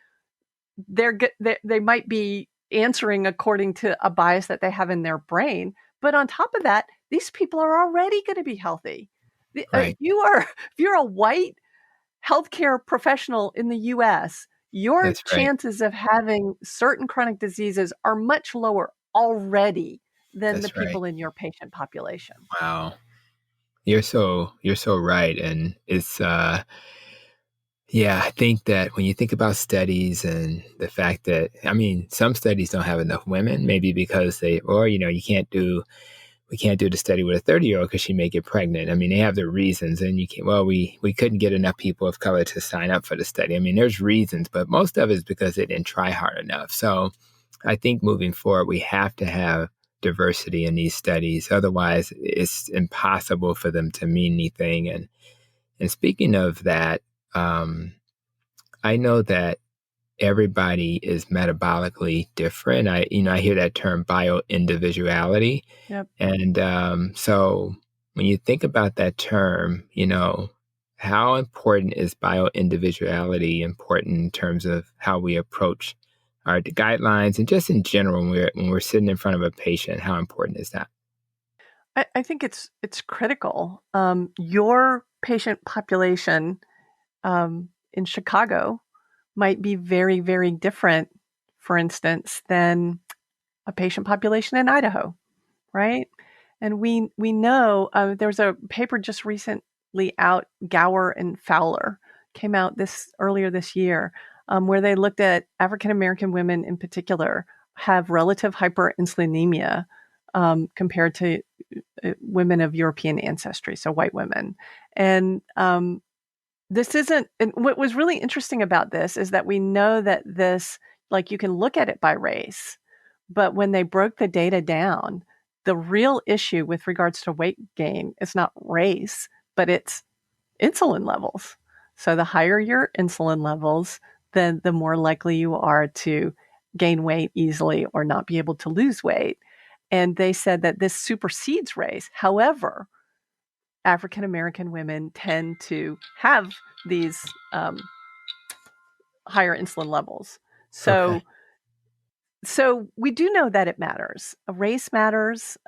they might be answering according to a bias that they have in their brain. But on top of that, these people are already going to be healthy. Right. If you're a white healthcare professional in the US, your That's right. chances of having certain chronic diseases are much lower already than the That's right. people in your patient population. Wow. You're so right. And it's yeah, I think that when you think about studies and the fact that, I mean, some studies don't have enough women, maybe because you can't do, we can't do the study with a 30-year-old because she may get pregnant. I mean, they have their reasons, and you can't, well, we couldn't get enough people of color to sign up for the study. I mean, there's reasons, but most of it is because they didn't try hard enough. So I think moving forward, we have to have diversity in these studies. Otherwise, it's impossible for them to mean anything. And speaking of that, um, I know that everybody is metabolically different. I hear that term bio-individuality. Yep. And so when you think about that term, how important is bio-individuality important in terms of how we approach our guidelines and just in general when we're sitting in front of a patient, how important is that? I think it's critical. Your patient population in Chicago might be very, very different, for instance, than a patient population in Idaho, right? And we know there was a paper just recently out, Gower and Fowler came out earlier this year, where they looked at African American women in particular have relative hyperinsulinemia compared to women of European ancestry, so white women, and this isn't, and what was really interesting about this is that we know that this, like you can look at it by race, but when they broke the data down, the real issue with regards to weight gain is not race, but it's insulin levels. So the higher your insulin levels, then the more likely you are to gain weight easily or not be able to lose weight. And they said that this supersedes race. However, African American women tend to have these higher insulin levels. Okay. So So we do know that it matters. Race matters,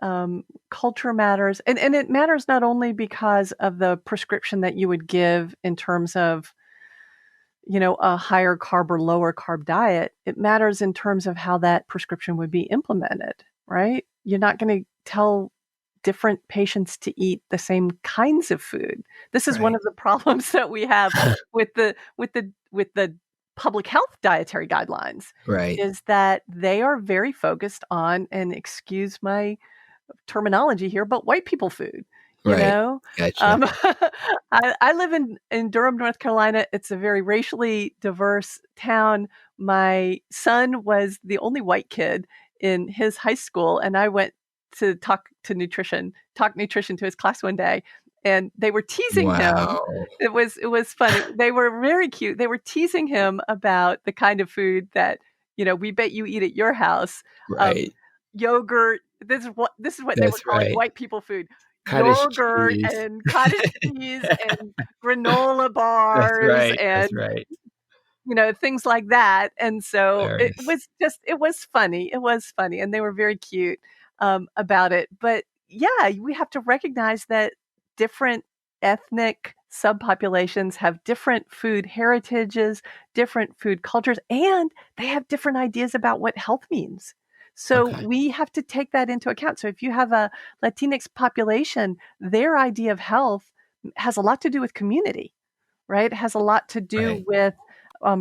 culture matters, and it matters not only because of the prescription that you would give in terms of, a higher carb or lower carb diet. It matters in terms of how that prescription would be implemented, right? You're not going to tell different patients to eat the same kinds of food. This is one of the problems that we have with the public health dietary guidelines, Right. is that they are very focused on, and excuse my terminology here, but white people food. Right. Gotcha. I live in Durham, North Carolina. It's a very racially diverse town. My son was the only white kid in his high school, and I went to talk nutrition to his class one day, and they were teasing him. Wow. It was funny. They were very cute. They were teasing him about the kind of food that, we bet you eat at your house. Right. Yogurt. This is what they were That's calling right. white people food. Cottage Yogurt cheese. and cottage cheese and granola That's bars right. That's and, right. things like that. And so Hilarious. it was funny. It was funny. And they were very cute about it. But yeah, we have to recognize that different ethnic subpopulations have different food heritages, different food cultures, and they have different ideas about what health means. So Okay. we have to take that into account. So if you have a Latinx population, their idea of health has a lot to do with community, right? It has a lot to do Right. with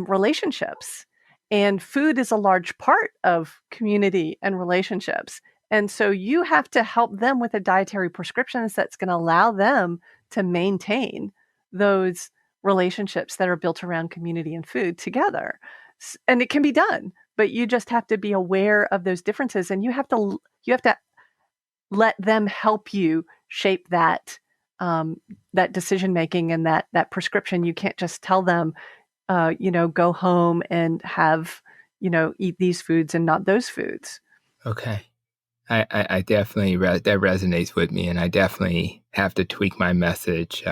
relationships. And food is a large part of community and relationships. And so you have to help them with a dietary prescriptions that's going to allow them to maintain those relationships that are built around community and food together. And it can be done, but you just have to be aware of those differences, and you have to let them help you shape that that decision making and that prescription. You can't just tell them, go home and have, eat these foods and not those foods. Okay. I definitely that resonates with me, and I definitely have to tweak my message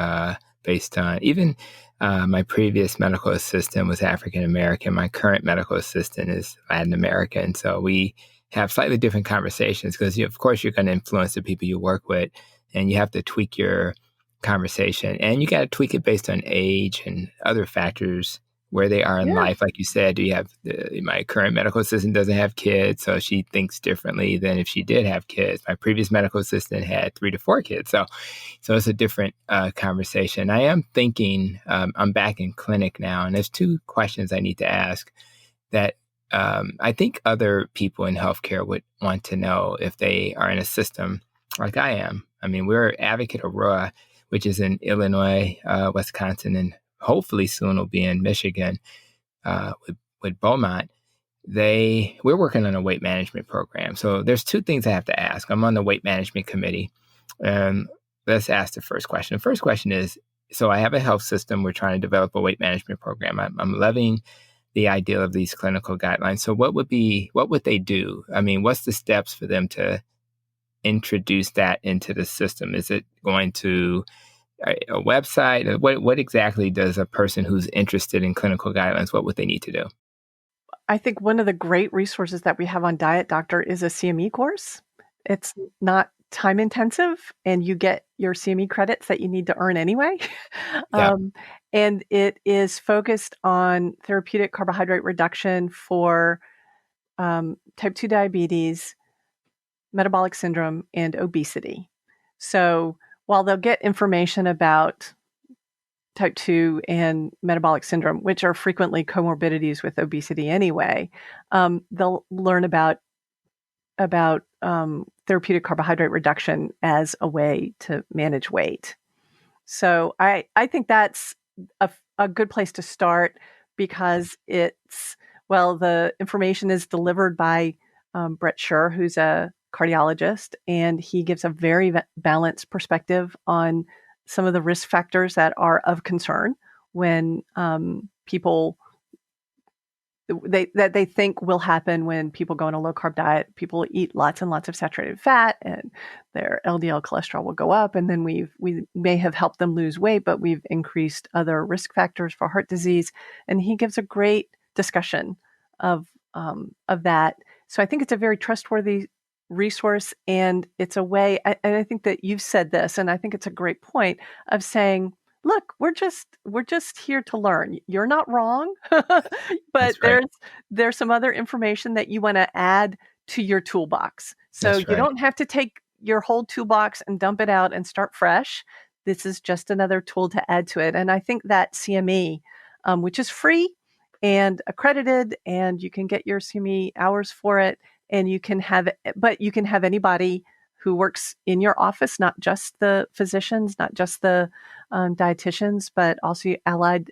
based on even my previous medical assistant was African American. My current medical assistant is Latin American, so we have slightly different conversations because, of course, you're going to influence the people you work with, and you have to tweak your conversation, and you got to tweak it based on age and other factors where they are in Yeah. life. Like you said, my current medical assistant doesn't have kids, so she thinks differently than if she did have kids. My previous medical assistant had 3 to 4 kids. So it's a different conversation. I am thinking, I'm back in clinic now, and there's 2 questions I need to ask that I think other people in healthcare would want to know if they are in a system like I am. I mean, we're Advocate Aurora, which is in Illinois, Wisconsin, and hopefully soon will be in Michigan with Beaumont. We're working on a weight management program. So there's 2 things I have to ask. I'm on the weight management committee. Let's ask the first question. The first question is, so I have a health system. We're trying to develop a weight management program. I'm loving the idea of these clinical guidelines. So what would they do? I mean, what's the steps for them to introduce that into the system? Is it going to a website? What exactly does a person who's interested in clinical guidelines, what would they need to do? I think one of the great resources that we have on Diet Doctor is a CME course. It's not time intensive, and you get your CME credits that you need to earn anyway. Yeah. And it is focused on therapeutic carbohydrate reduction for type 2 diabetes, metabolic syndrome, and obesity. So while they'll get information about type 2 and metabolic syndrome, which are frequently comorbidities with obesity anyway, they'll learn about therapeutic carbohydrate reduction as a way to manage weight. So I think that's a good place to start, because the information is delivered by Brett Schur, who's a cardiologist, and he gives a very balanced perspective on some of the risk factors that are of concern when people that they think will happen when people go on a low carb diet. People eat lots and lots of saturated fat, and their LDL cholesterol will go up. And then we may have helped them lose weight, but we've increased other risk factors for heart disease. And he gives a great discussion of that, So I think it's a very trustworthy resource, and it's a way, and I think that you've said this, and I think it's a great point of saying, look, we're just here to learn. You're not wrong, but That's right. there's some other information that you want to add to your toolbox. So That's you right. don't have to take your whole toolbox and dump it out and start fresh. This is just another tool to add to it. And I think that CME, which is free and accredited, and you can get your CME hours for it, and you can have it, but you can have anybody who works in your office, not just the physicians, not just the dietitians, but also allied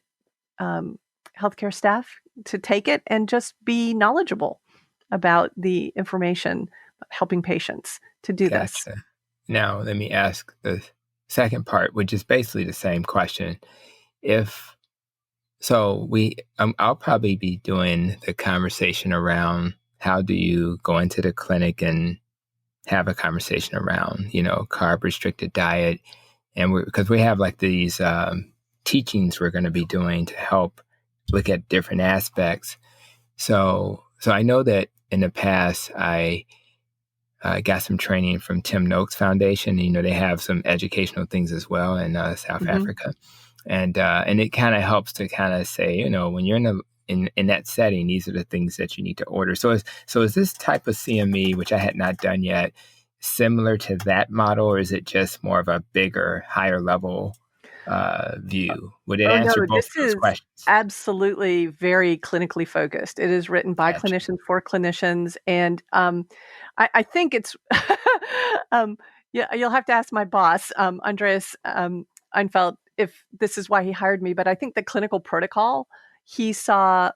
healthcare staff to take it and just be knowledgeable about the information, helping patients to do this. Gotcha. Now, let me ask the second part, which is basically the same question. If so, I'll probably be doing the conversation around how do you go into the clinic and have a conversation around, carb restricted diet, and because we have like these teachings we're going to be doing to help look at different aspects. So I know that in the past I got some training from Tim Noakes Foundation. They have some educational things as well in South Africa, and it kind of helps to kind of say, when you're in that setting, these are the things that you need to order. So is this type of CME, which I had not done yet, similar to that model, or is it just more of a bigger, higher level view? Would it Oh, answer no, both this of those is questions? absolutely very clinically focused. It is written by Gotcha. clinicians for clinicians, and I think it's yeah. You'll have to ask my boss, Andreas Einfeld, if this is why he hired me. But I think the clinical protocol, he saw,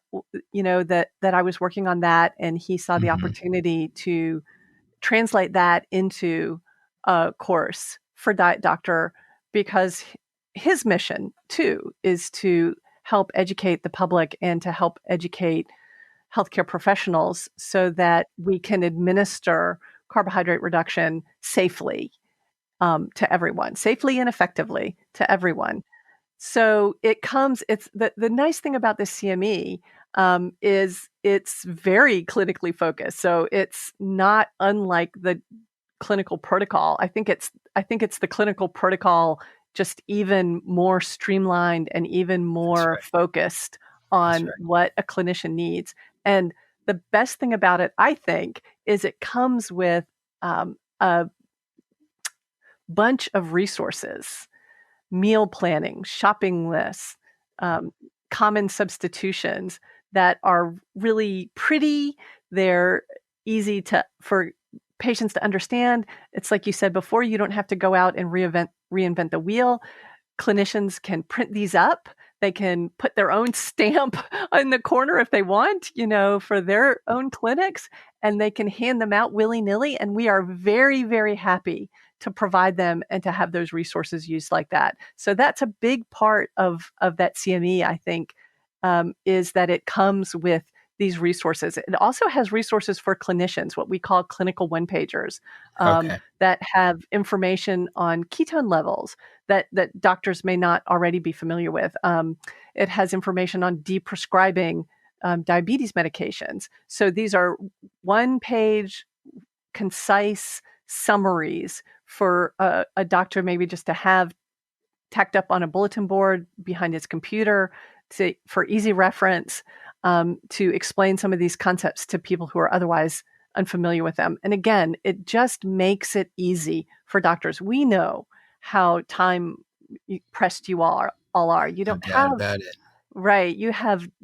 that I was working on that, and he saw the Mm-hmm. opportunity to translate that into a course for Diet Doctor, because his mission too is to help educate the public and to help educate healthcare professionals so that we can administer carbohydrate reduction safely, to everyone, safely and effectively to everyone. So it's the nice thing about this CME, is it's very clinically focused. So it's not unlike the clinical protocol. I think it's the clinical protocol just even more streamlined and even That's more right. focused That's on right. what a clinician needs. And the best thing about it, I think, is it comes with a bunch of resources: meal planning, shopping lists, um, common substitutions that are really pretty. They're easy for patients to understand. It's like you said before, you don't have to go out and reinvent the wheel. Clinicians can print these up. They can put their own stamp in the corner if they want, for their own clinics, and they can hand them out willy-nilly. And we are very, very happy to provide them and to have those resources used like that. So that's a big part of that CME, I think, is that it comes with these resources. It also has resources for clinicians, what we call clinical one-pagers, Okay. that have information on ketone levels that doctors may not already be familiar with. It has information on deprescribing diabetes medications. So these are one-page, concise summaries for a doctor maybe just to have tacked up on a bulletin board behind his computer for easy reference, to explain some of these concepts to people who are otherwise unfamiliar with them. And again, it just makes it easy for doctors. We know how time pressed you all are. You No don't doubt have about it. Right. You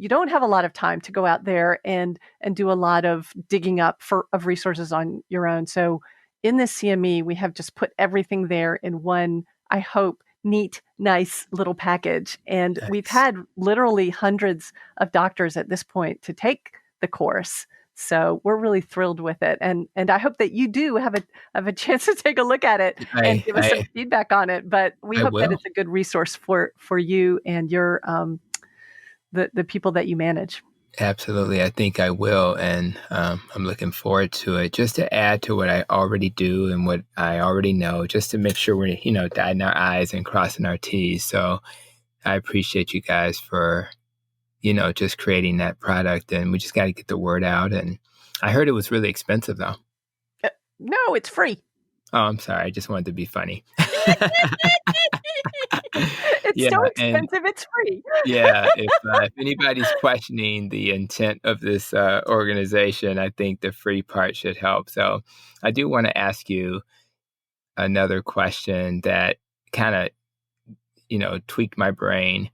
don't have a lot of time to go out there and do a lot of digging up of resources on your own. So in this CME, we have just put everything there in one, I hope, neat, nice little package. And we've Nice. had literally hundreds of doctors at this point to take the course. So we're really thrilled with it. And I hope that you do have a chance to take a look at it and I give us some I feedback on it. But we I hope that will. it's a good resource for you and your the people that you manage. Absolutely. I think I will. And I'm looking forward to it. Just to add to what I already do and what I already know, just to make sure we're, dotting our I's and crossing our T's. So I appreciate you guys for, just creating that product. And we just got to get the word out. And I heard it was really expensive, though. No, it's free. Oh, I'm sorry. I just wanted to be funny. It's so And expensive, it's free. if anybody's questioning the intent of this organization, I think the free part should help. So I do want to ask you another question that kind of, tweaked my brain.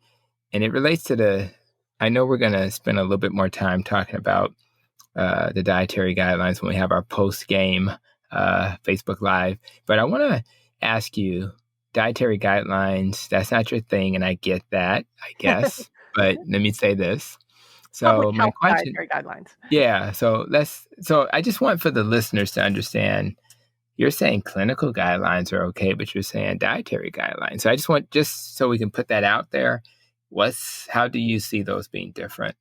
And it relates to I know we're going to spend a little bit more time talking about the dietary guidelines when we have our post-game Facebook Live. But I want to ask you, dietary guidelines, that's not your thing, and I get that, I guess. But let me say this. Public So my health question, dietary guidelines. yeah, so I just want for the listeners to understand, you're saying clinical guidelines are okay, but you're saying dietary guidelines. So I just want, just so we can put that out there, how do you see those being different?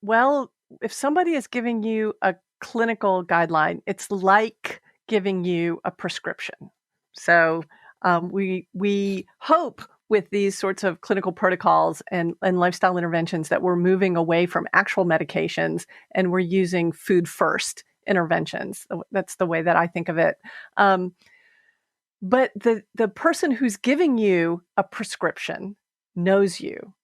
Well, if somebody is giving you a clinical guideline, it's like giving you a prescription. So we hope with these sorts of clinical protocols and lifestyle interventions that we're moving away from actual medications and we're using food first interventions. That's the way that I think of it. But the person who's giving you a prescription knows you,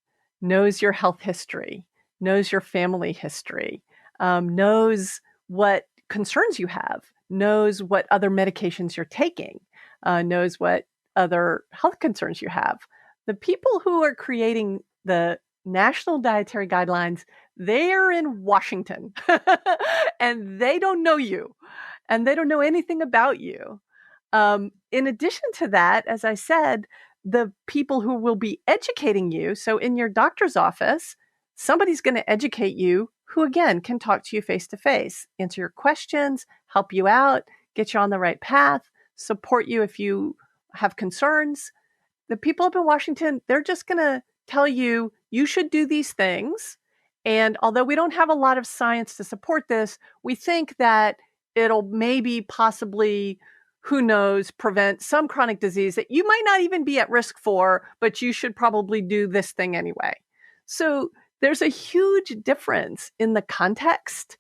knows your health history, knows your family history, knows what concerns you have, knows what other medications you're taking, knows what other health concerns you have. The people who are creating the national dietary guidelines, they are in Washington and they don't know you and they don't know anything about you. In addition to that, as I said, the people who will be educating you, so in your doctor's office, somebody's going to educate you who, again, can talk to you face to face, answer your questions, help you out, get you on the right path, support you if you have concerns. The people up in Washington, they're just going to tell you, you should do these things. And although we don't have a lot of science to support this, we think that it'll maybe possibly, who knows, prevent some chronic disease that you might not even be at risk for, but you should probably do this thing anyway. So there's a huge difference in the context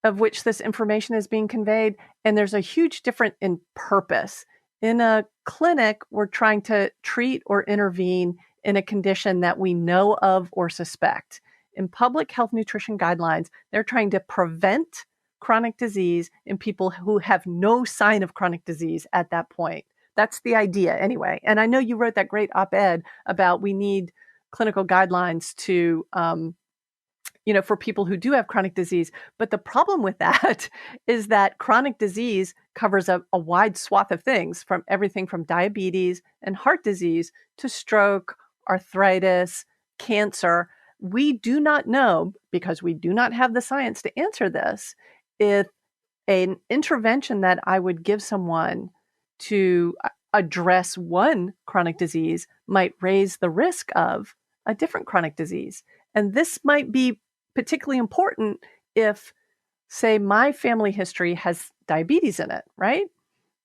of which this information is being conveyed, and there's a huge difference in purpose. In a clinic, we're trying to treat or intervene in a condition that we know of or suspect. In public health nutrition guidelines, they're trying to prevent chronic disease in people who have no sign of chronic disease at that point. That's the idea anyway. And I know you wrote that great op-ed about we need clinical guidelines to, for people who do have chronic disease. But the problem with that is that chronic disease covers a wide swath of things, from everything from diabetes and heart disease to stroke, arthritis, cancer. We do not know, because we do not have the science to answer this, if an intervention that I would give someone to address one chronic disease might raise the risk of a different chronic disease. And this might be particularly important if, say, my family history has diabetes in it, right?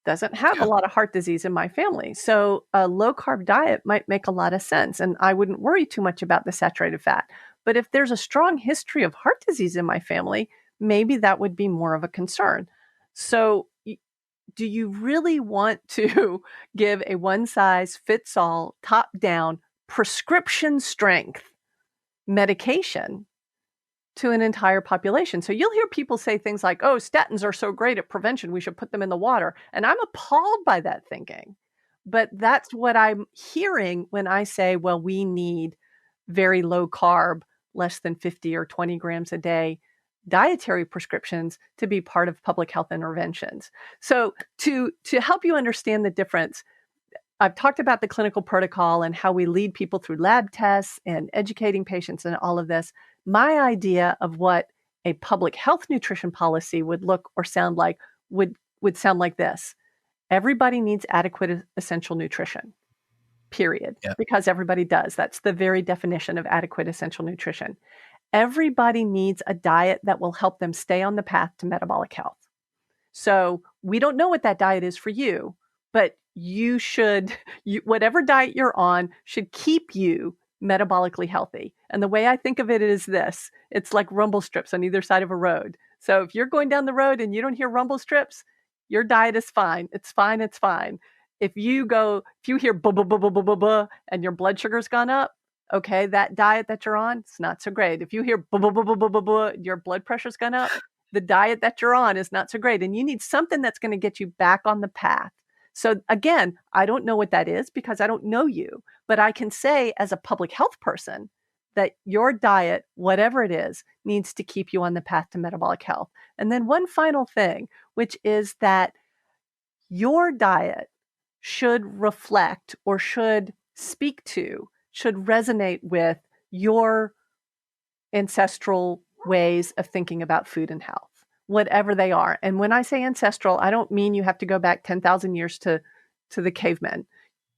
Doesn't have a lot of heart disease in my family. So a low-carb diet might make a lot of sense, and I wouldn't worry too much about the saturated fat. But if there's a strong history of heart disease in my family, maybe that would be more of a concern. So do you really want to give a one-size-fits-all, top-down, prescription strength medication to an entire population? So you'll hear people say things like, oh, statins are so great at prevention, we should put them in the water. And I'm appalled by that thinking. But that's what I'm hearing when I say, well, we need very low carb, less than 50 or 20 grams a day dietary prescriptions to be part of public health interventions. So to help you understand the difference, I've talked about the clinical protocol and how we lead people through lab tests and educating patients and all of this. My idea of what a public health nutrition policy would look or sound like would sound like this. Everybody needs adequate essential nutrition, period, because everybody does. That's the very definition of adequate essential nutrition. Everybody needs a diet that will help them stay on the path to metabolic health. So we don't know what that diet is for you, but whatever diet you're on should keep you metabolically healthy. And the way I think of it is this: it's like rumble strips on either side of a road. So if you're going down the road and you don't hear rumble strips, your diet is fine. It's fine. It's fine. If you hear buh, buh, buh, buh, buh, buh, buh, and your blood sugar's gone up, okay, that diet that you're on, it's not so great. If you hear buh, buh, buh, buh, buh, buh, buh, your blood pressure's gone up, the diet that you're on is not so great. And you need something that's going to get you back on the path. So again, I don't know what that is because I don't know you, but I can say as a public health person that your diet, whatever it is, needs to keep you on the path to metabolic health. And then one final thing, which is that your diet should reflect or should speak to, should resonate with your ancestral ways of thinking about food and health, whatever they are. And when I say ancestral, I don't mean you have to go back 10,000 years to the cavemen.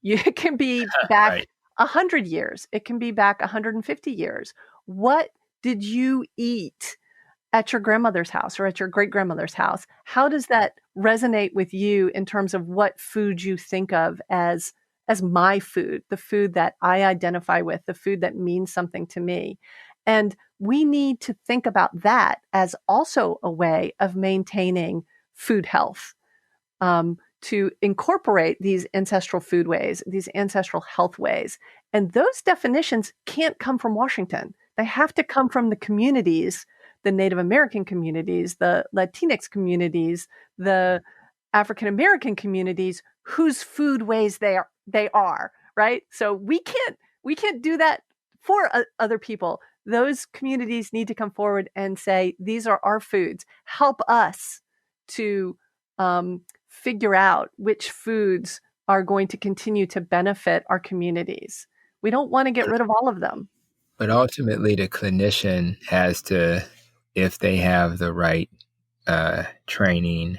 It can be back Right. 100 years. It can be back 150 years. What did you eat at your grandmother's house or at your great grandmother's house? How does that resonate with you in terms of what food you think of as my food, the food that I identify with, the food that means something to me? And we need to think about that as also a way of maintaining food health, to incorporate these ancestral food ways, these ancestral health ways. And those definitions can't come from Washington. They have to come from the communities, the Native American communities, the Latinx communities, the African American communities whose food ways they are, right? So we can't do that for other people. Those communities need to come forward and say, these are our foods. Help us to figure out which foods are going to continue to benefit our communities. We don't want to get rid of all of them. But ultimately, the clinician has to, if they have the right training,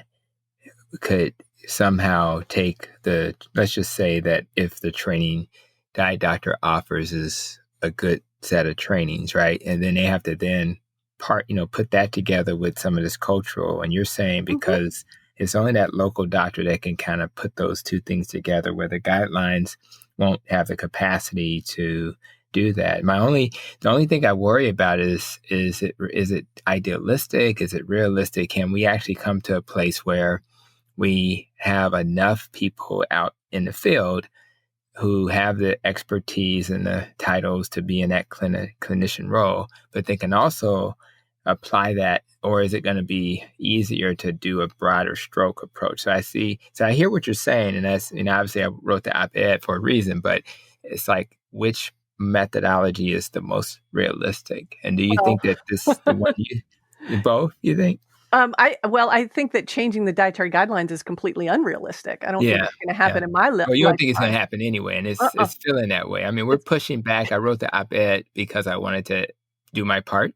could somehow take let's just say that if the training diet doctor offers is a good set of trainings, right? And then they have to then put that together with some of this cultural. And you're saying because it's only that local doctor that can kind of put those two things together where the guidelines won't have the capacity to do that. The only thing I worry about is it idealistic? Is it realistic? Can we actually come to a place where we have enough people out in the field who have the expertise and the titles to be in that clinician role, but they can also apply that, or is it going to be easier to do a broader stroke approach? So I hear what you're saying, and that's, obviously I wrote the op-ed for a reason, but it's like, which methodology is the most realistic? And do you think that this is the one both, you think? I think that changing the dietary guidelines is completely unrealistic. I don't think it's going to happen in my lifetime. Well, you don't think it's going to happen anyway, and it's feeling that way. I mean, we're pushing back. I wrote the op-ed because I wanted to do my part,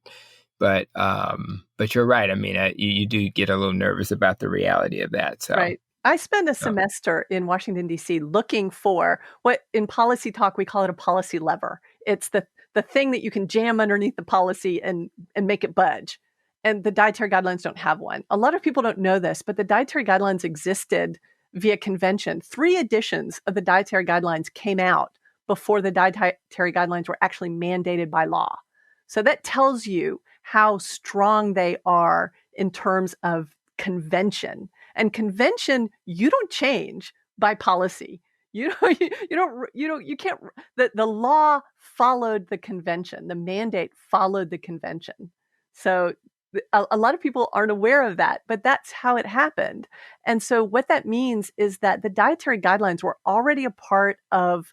but you're right. I mean, you do get a little nervous about the reality of that. So. Right. I spent a semester in Washington, D.C. looking for what in policy talk we call it a policy lever. It's the thing that you can jam underneath the policy and make it budge. And the dietary guidelines don't have one. A lot of people don't know this, but the dietary guidelines existed via convention. 3 editions of the dietary guidelines came out before the dietary guidelines were actually mandated by law. So that tells you how strong they are in terms of convention. And convention, you don't change by policy. You can't. The law followed the convention. The mandate followed the convention. So a lot of people aren't aware of that, but that's how it happened. And so what that means is that the dietary guidelines were already a part of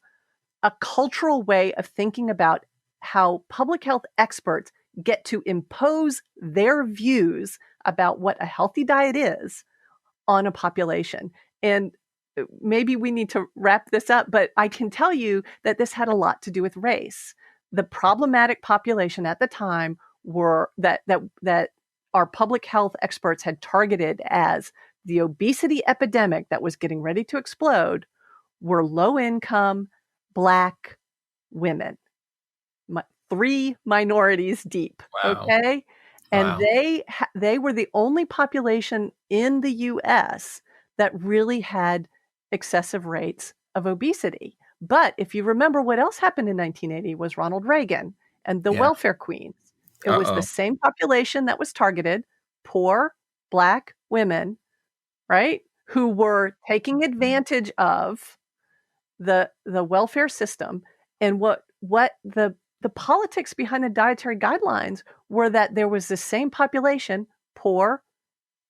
a cultural way of thinking about how public health experts get to impose their views about what a healthy diet is on a population. And maybe we need to wrap this up, but I can tell you that this had a lot to do with race. The problematic population at the time were that our public health experts had targeted as the obesity epidemic that was getting ready to explode were low-income Black women, 3 minorities deep. Wow. Okay, and Wow. they were the only population in the U.S. that really had excessive rates of obesity. But if you remember what else happened in 1980 was Ronald Reagan and the Yeah. welfare queens. It was the same population that was targeted, poor Black women, right, who were taking advantage of the welfare system. And what the politics behind the dietary guidelines were that there was the same population, poor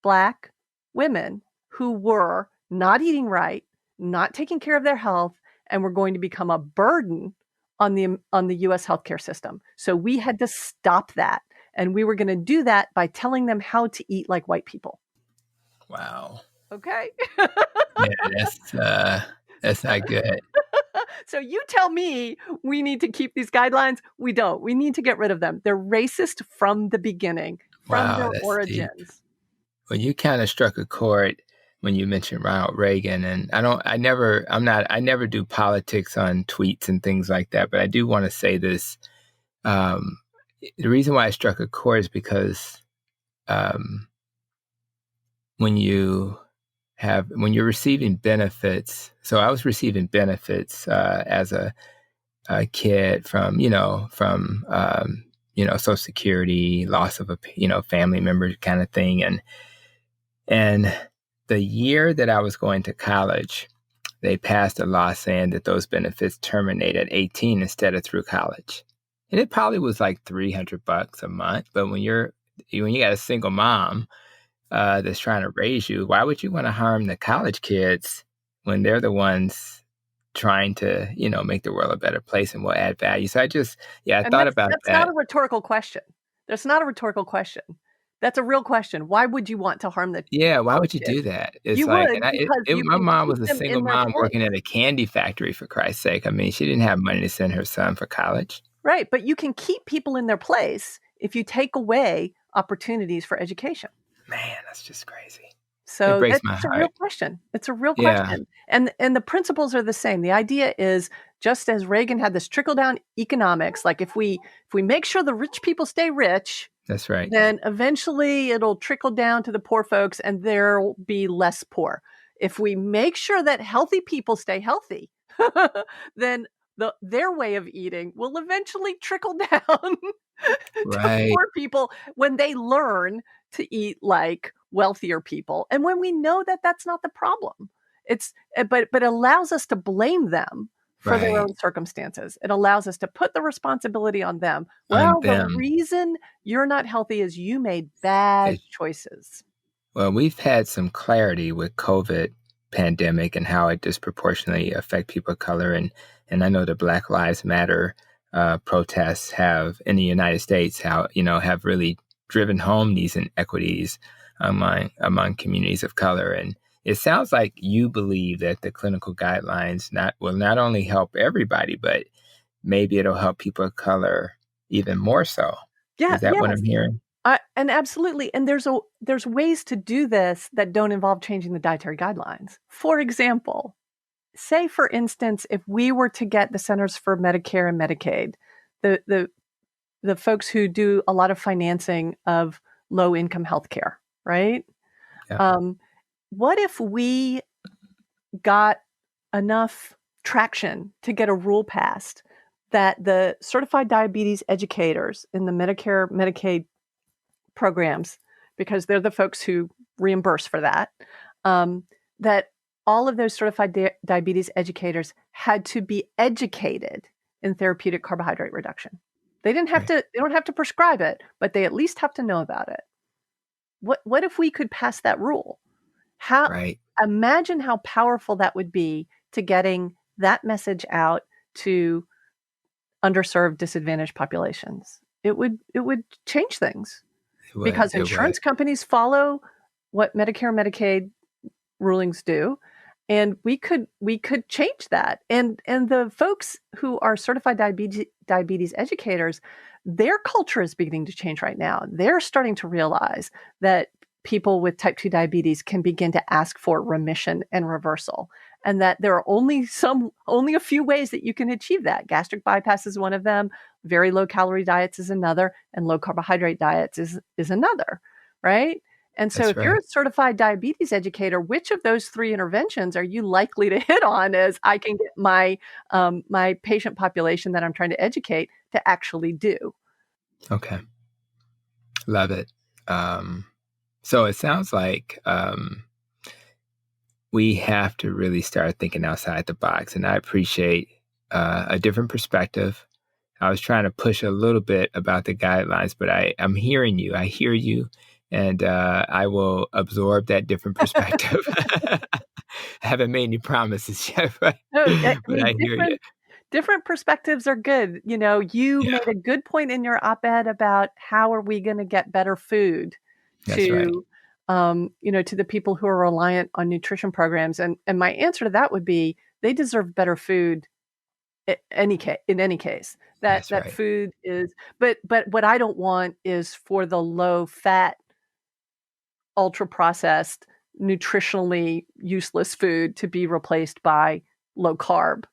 Black women, who were not eating right, not taking care of their health, and were going to become a burden on the US healthcare system. So we had to stop that. And we were going to do that by telling them how to eat like white people. Wow. Okay. Yeah, that's not good. So you tell me we need to keep these guidelines. We don't. We need to get rid of them. They're racist from the beginning, from their That's origins. deep. Well, you kind of struck a chord when you mentioned Ronald Reagan, and I never do politics on tweets and things like that, but I do want to say this. The reason why I struck a chord is because when you're receiving benefits, so I was receiving benefits as a kid from Social Security, loss of a family member kind of thing, and the year that I was going to college, they passed a law saying that those benefits terminate at 18 instead of through college. And it probably was like $300 a month. But when you got a single mom that's trying to raise you, why would you want to harm the college kids when they're the ones trying to, make the world a better place and will add value? So I thought about that. That's not a rhetorical question. That's not a rhetorical question. That's a real question. Why would you want to harm the why would you do that? It's you like, would, my mom was a single mom working at a candy factory, for Christ's sake. I mean, she didn't have money to send her son for college. Right, but you can keep people in their place if you take away opportunities for education. Man, that's just crazy. So it breaks my it's heart. a real question. It's a real question. And the principles are the same. The idea is, just as Reagan had this trickle-down economics, like if we make sure the rich people stay rich, that's right, then eventually it'll trickle down to the poor folks and there'll be less poor. If we make sure that healthy people stay healthy, then their way of eating will eventually trickle down to poor people when they learn to eat like wealthier people. And when we know that that's not the problem, but it allows us to blame them for their own circumstances. It allows us to put the responsibility on them. Well, the reason you're not healthy is you made bad choices. Well, we've had some clarity with COVID pandemic and how it disproportionately affect people of color. And I know the Black Lives Matter protests have in the United States, have really driven home these inequities among communities of color. And it sounds like you believe that the clinical guidelines will not only help everybody, but maybe it'll help people of color even more so. Yeah, is that what I'm hearing? And absolutely. And there's ways to do this that don't involve changing the dietary guidelines. For example, say, for instance, if we were to get the Centers for Medicare and Medicaid, the folks who do a lot of financing of low-income healthcare, right? Yeah. What if we got enough traction to get a rule passed that the certified diabetes educators in the Medicare, Medicaid programs, because they're the folks who reimburse for that, that all of those certified diabetes educators had to be educated in therapeutic carbohydrate reduction. They don't have to prescribe it, but they at least have to know about it. What if we could pass that rule? Imagine how powerful that would be to getting that message out to underserved, disadvantaged populations. It would change things. Because insurance companies follow what Medicare and Medicaid rulings do, and we could change that. And the folks who are certified diabetes educators, their culture is beginning to change right now. They're starting to realize that people with type 2 diabetes can begin to ask for remission and reversal, and that there are only a few ways that you can achieve that. Gastric bypass is one of them. Very low calorie diets is another, and low carbohydrate diets is another, right? And so That's if you're right. a certified diabetes educator, which of those 3 interventions are you likely to hit on as I can get my patient population that I'm trying to educate to actually do? Okay. Love it. So it sounds like we have to really start thinking outside the box. And I appreciate a different perspective. I was trying to push a little bit about the guidelines, but I'm hearing you. I hear you, and I will absorb that different perspective. I haven't made any promises yet, but, No, I but I mean, hear you. different perspectives are good. You Yeah, made a good point in your op-ed about how are we gonna get better food that's right. to, to the people who are reliant on nutrition programs, and my answer to that would be they deserve better food in any case. That That's that right. food is but what I don't want is for the low fat, ultra processed, nutritionally useless food to be replaced by low carb,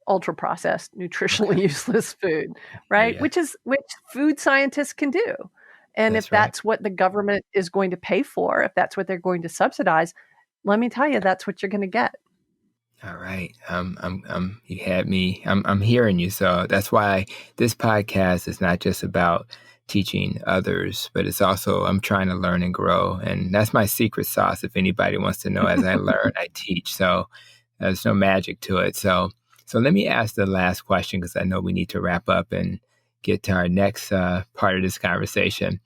ultra processed, Okay. nutritionally useless food, Hear right? you. Which food scientists can do. And if That's right. that's what the government is going to pay for, if that's what they're going to subsidize, let me tell you, that's what you're going to get. All right. You had me. I'm hearing you. So that's why this podcast is not just about teaching others, but it's also, I'm trying to learn and grow. And that's my secret sauce. If anybody wants to know, as I learn, I teach. So there's no magic to it. So let me ask the last question, because I know we need to wrap up and get to our next part of this conversation.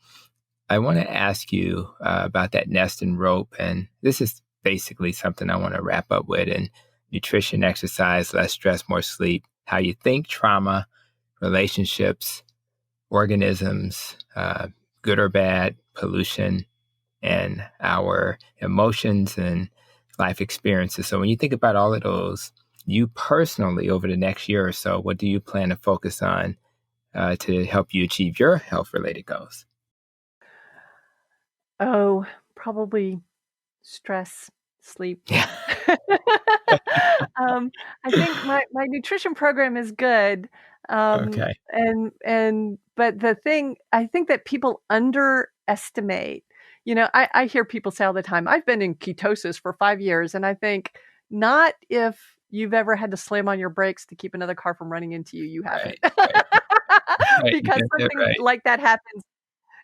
I want to ask you about that nest and rope. And this is basically something I want to wrap up with. And nutrition, exercise, less stress, more sleep, how you think, trauma, relationships, organisms, good or bad, pollution, and our emotions and life experiences. So when you think about all of those, you personally, over the next year or so, what do you plan to focus on to help you achieve your health related goals? Oh, probably stress, sleep. Yeah. I think my nutrition program is good, Okay. and but the thing I think that people underestimate, I hear people say all the time, "I've been in ketosis for 5 years," and I think, not if you've ever had to slam on your brakes to keep another car from running into you, you haven't. Right. Right. Right. You Because got that something right. like that happens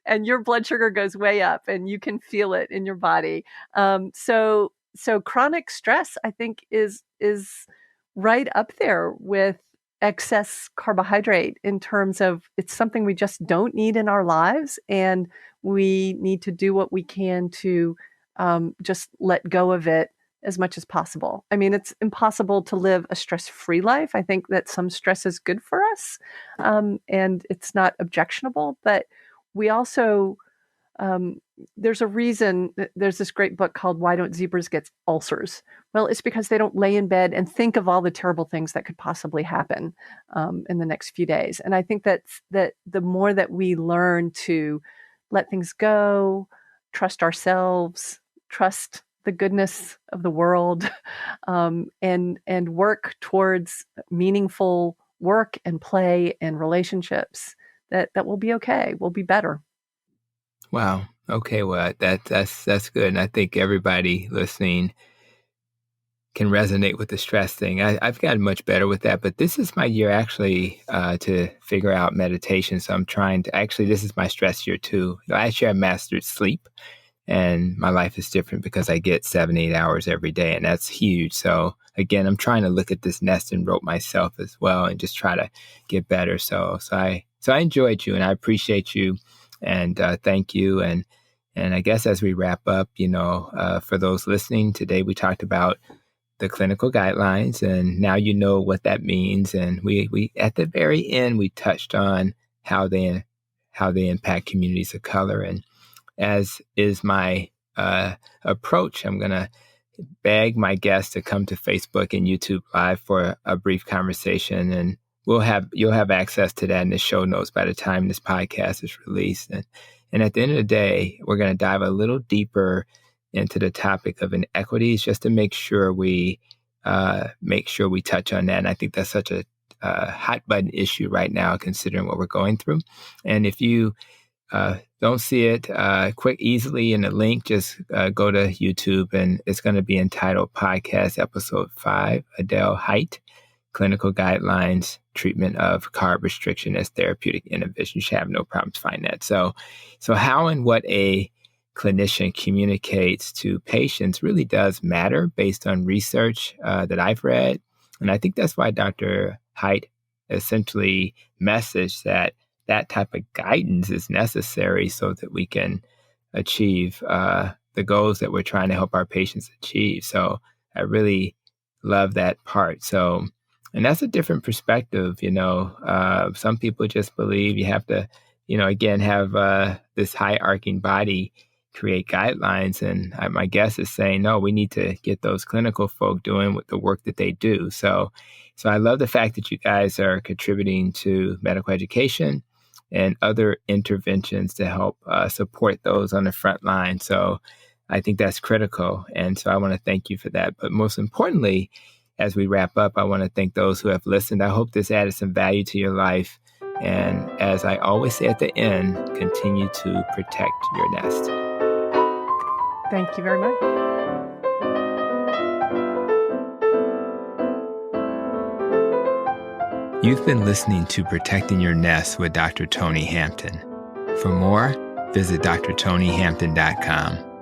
and your blood sugar goes way up and you can feel it in your body. So chronic stress, I think, is right up there with excess carbohydrate in terms of it's something we just don't need in our lives, and we need to do what we can to just let go of it as much as possible. I mean, it's impossible to live a stress-free life. I think that some stress is good for us, and it's not objectionable, but we also um, there's a reason there's this great book called Why Don't Zebras Get Ulcers? Well, it's because they don't lay in bed and think of all the terrible things that could possibly happen in the next few days. And I think that the more that we learn to let things go, trust ourselves, trust the goodness of the world, and work towards meaningful work and play and relationships, that will be okay. We'll be better. Wow. Okay. Well, that's good. And I think everybody listening can resonate with the stress thing. I've gotten much better with that, but this is my year actually to figure out meditation. So I'm trying to actually, this is my stress year too. Last year I mastered sleep, and my life is different because I get 7, 8 hours every day, and that's huge. So again, I'm trying to look at this nest and rope myself as well, and just try to get better. So I enjoyed you, and I appreciate you, and thank you. And I guess as we wrap up, for those listening today, we talked about the clinical guidelines, and now you know what that means. And we at the very end we touched on how they impact communities of color, and as is my approach, I'm going to beg my guests to come to Facebook and YouTube Live for a brief conversation, and you'll have access to that in the show notes by the time this podcast is released. And at the end of the day, we're going to dive a little deeper into the topic of inequities, just to make sure we touch on that. And I think that's such a hot button issue right now, considering what we're going through. And if you don't see it quick, easily in the link, just go to YouTube, and it's going to be entitled Podcast Episode 5, Adele Hite, Clinical Guidelines, Treatment of Carb Restriction as Therapeutic Intervention. You should have no problems finding that. So how and what a clinician communicates to patients really does matter based on research that I've read. And I think that's why Dr. Hite essentially messaged that type of guidance is necessary so that we can achieve the goals that we're trying to help our patients achieve. So I really love that part. So, and that's a different perspective, some people just believe you have to, again, have this hierarching body create guidelines. And my guess is saying, no, we need to get those clinical folk doing with the work that they do. So I love the fact that you guys are contributing to medical education and other interventions to help support those on the front line. So I think that's critical. And so I want to thank you for that. But most importantly, as we wrap up, I want to thank those who have listened. I hope this added some value to your life. And as I always say at the end, continue to protect your nest. Thank you very much. You've been listening to Protecting Your Nest with Dr. Tony Hampton. For more, visit drtonyhampton.com.